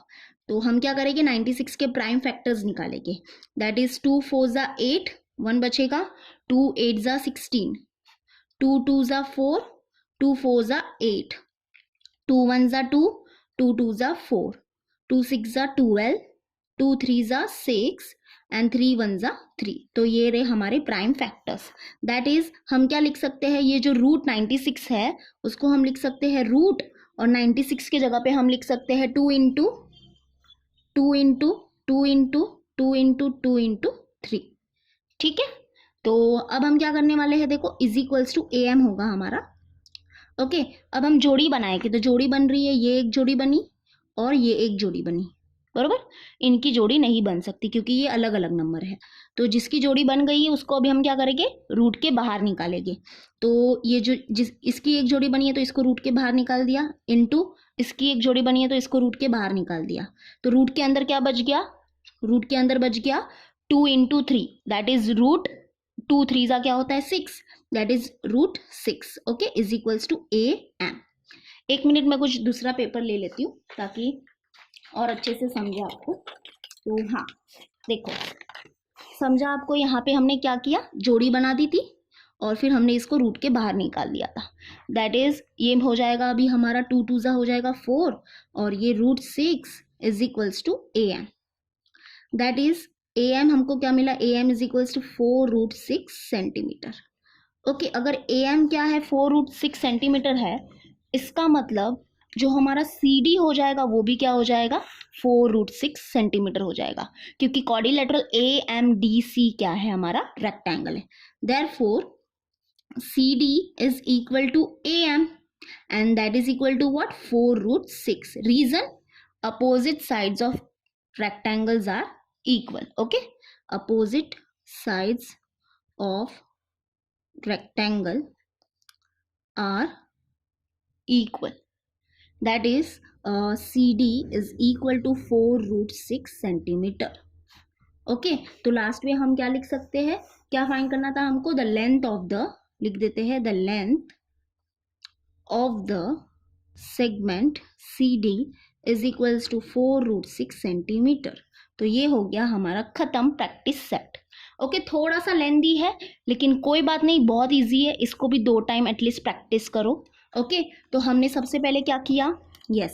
तो हम क्या करेंगे, 96 के प्राइम फैक्टर्स निकालेंगे, दैट इज 2 4 ज़ा 8, 1 बचेगा, 2 8 ज़ा 16, 2 2 ज़ा 4, 2 4 ज़ा 8, 2 1 ज़ा 2, 2 2 ज़ा 4, 2 6 ज़ा 12, 2 3 ज़ा 6 एंड 3 1 ज़ा 3। तो ये रहे हमारे प्राइम फैक्टर्स। दैट इज हम क्या लिख सकते हैं, ये जो रूट 96 है उसको हम लिख सकते हैं रूट, और 96 के जगह पे हम लिख सकते हैं 2 into 2 into 2 into 2 into 2 into 3। ठीक है, तो अब हम क्या करने वाले हैं, देखो is equals to A M होगा हमारा। ओके, अब हम जोड़ी बनाएंगे, तो जोड़ी बन रही है, ये एक जोड़ी बनी और ये एक जोड़ी बनी। बरोबर, इनकी जोड़ी नहीं बन सकती क्योंकि ये अलग अलग नंबर है। तो जिसकी जोड़ी बन गई है उसको अभी हम क्या करेंगे, रूट के बाहर निकालेंगे। तो ये जो इसकी एक जोड़ी बनी है तो इसको रूट के बाहर निकाल दिया, इनटू इसकी एक जोड़ी बनी है तो इसको रूट के बाहर निकाल दिया। तो रूट के अंदर क्या बच गया, रूट के अंदर बच गया 2 इंटू 3, दैट इज रूट 2 3 का क्या होता है 6, that is root 6। Okay, is equals to AM। एक मिनट में कुछ दूसरा पेपर ले लेती हूँ ताकि और अच्छे से समझे आपको। तो हाँ देखो, समझा आपको, यहाँ पे हमने क्या किया, जोड़ी बना दी थी और फिर हमने इसको रूट के बाहर निकाल दिया था। दैट इज ये हो जाएगा अभी हमारा 2 2 हो जाएगा 4 और ये root 6 is equals to AM। That is AM हमको क्या मिला, AM is equals to 4 root 6 centimetre. Okay, अगर AM क्या है 4 रूट 6 सेंटीमीटर है, इसका मतलब जो हमारा CD हो जाएगा वो भी क्या हो जाएगा 4 रूट 6 सेंटीमीटर हो जाएगा, क्योंकि क्वाड्रिलेटरल AMDC क्या है हमारा रेक्टेंगल है। Therefore CD is equal to AM and that is equal to what, 4 root 6. Reason, opposite sides of rectangles are equal. Okay, opposite sides of rectangle are equal. That is CD is equal to 4 root 6 centimetre. Okay, तो last में हम क्या लिख सकते हैं, क्या find करना था हमको, द लेंथ ऑफ द, लिख देते हैं the length of the segment CD is equals to 4 root 6 centimetre. तो ये हो गया हमारा खत्म प्रैक्टिस सेट। ओके, थोड़ा सा लेंदी है लेकिन कोई बात नहीं, बहुत इजी है, इसको भी 2 टाइम एटलीस्ट प्रैक्टिस करो। ओके, तो हमने सबसे पहले क्या किया,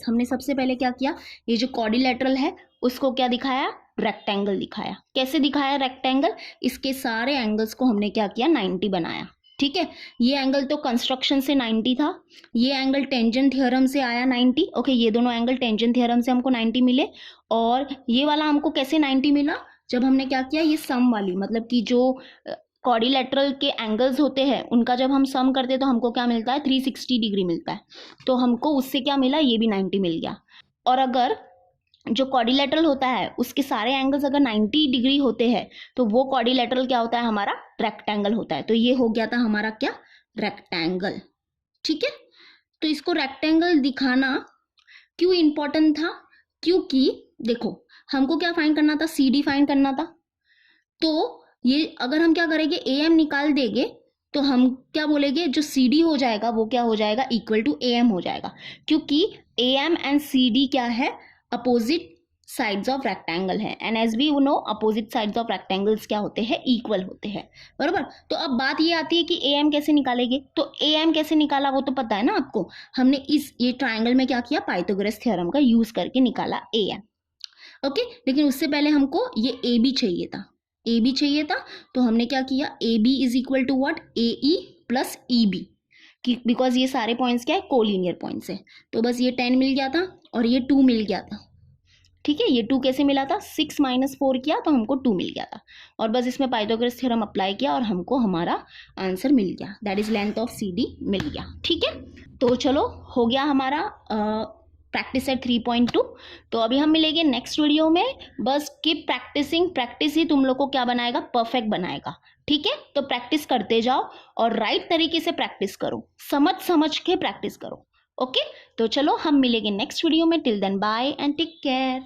हमने सबसे पहले क्या किया, ये जो क्वाड्रिलेटरल है उसको क्या दिखाया, रेक्टेंगल दिखाया। कैसे दिखाया रेक्टेंगल, इसके सारे एंगल्स को हमने क्या किया 90 बनाया। ठीक है, ये एंगल तो कंस्ट्रक्शन से 90 था, ये एंगल टेंजेंट थ्योरम से आया 90। ओके, ये दोनों एंगल टेंजेंट थ्योरम से हमको 90 मिले। और ये वाला हमको कैसे 90 मिला, जब हमने क्या किया, ये सम वाली, मतलब कि जो क्वाड्रिलेटरल के एंगल्स होते हैं उनका जब हम सम करते हैं तो हमको क्या मिलता है 360 डिग्री मिलता है। तो हमको उससे क्या मिला, ये भी 90 मिल गया। और अगर जो क्वाड्रिलेटरल होता है उसके सारे एंगल्स अगर 90 डिग्री होते हैं तो वो क्वाड्रिलेटरल क्या होता है, हमारा रेक्टेंगल होता है। तो ये हो गया था हमारा क्या, रेक्टेंगल। ठीक है, तो इसको रेक्टेंगल दिखाना क्यों इंपॉर्टेंट था, क्योंकि देखो हमको क्या फाइंड करना था, CD फाइंड करना था। तो ये अगर हम क्या करेंगे, AM निकाल देंगे तो हम क्या बोलेंगे, जो CD हो जाएगा वो क्या हो जाएगा, इक्वल टू AM हो जाएगा, क्योंकि AM एंड CD क्या है, अपोजिट साइड्स ऑफ रेक्टेंगल है। And as we know opposite sides of rectangles क्या होते हैं, इक्वल होते हैं। बराबर, तो अब बात ये आती है कि AM कैसे निकालेंगे। तो AM कैसे निकाला वो तो पता है ना आपको, हमने ये ट्राइंगल में क्या किया, पाइथागोरस थ्योरम का यूज करके निकाला AM। ओके, लेकिन उससे पहले हमको ये AB चाहिए था, AB चाहिए था। तो हमने क्या किया, AB is equal to what, AE plus EB, because ये सारे पॉइंट्स क्या है, कोलिनियर पॉइंट्स है। तो बस ये 10 मिल गया था और ये 2 मिल गया था। ठीक है, ये 2 कैसे मिला था, 6 माइनस 4 किया तो हमको 2 मिल गया था। और बस इसमें पाइथागोरस थ्योरम अप्लाई किया और हमको हमारा आंसर मिल गया, that is length of CD मिल गया। ठीक है, तो चलो हो गया हमारा प्रैक्टिस सेट 3.2। तो अभी हम मिलेंगे नेक्स्ट वीडियो में। बस कीप प्रैक्टिसिंग, प्रैक्टिस ही तुम लोग को क्या बनाएगा, परफेक्ट बनाएगा। ठीक है, तो प्रैक्टिस करते जाओ और राइट तरीके से प्रैक्टिस करो, समझ के प्रैक्टिस करो। ओके, तो चलो हम मिलेंगे नेक्स्ट वीडियो में। Till then bye and take care.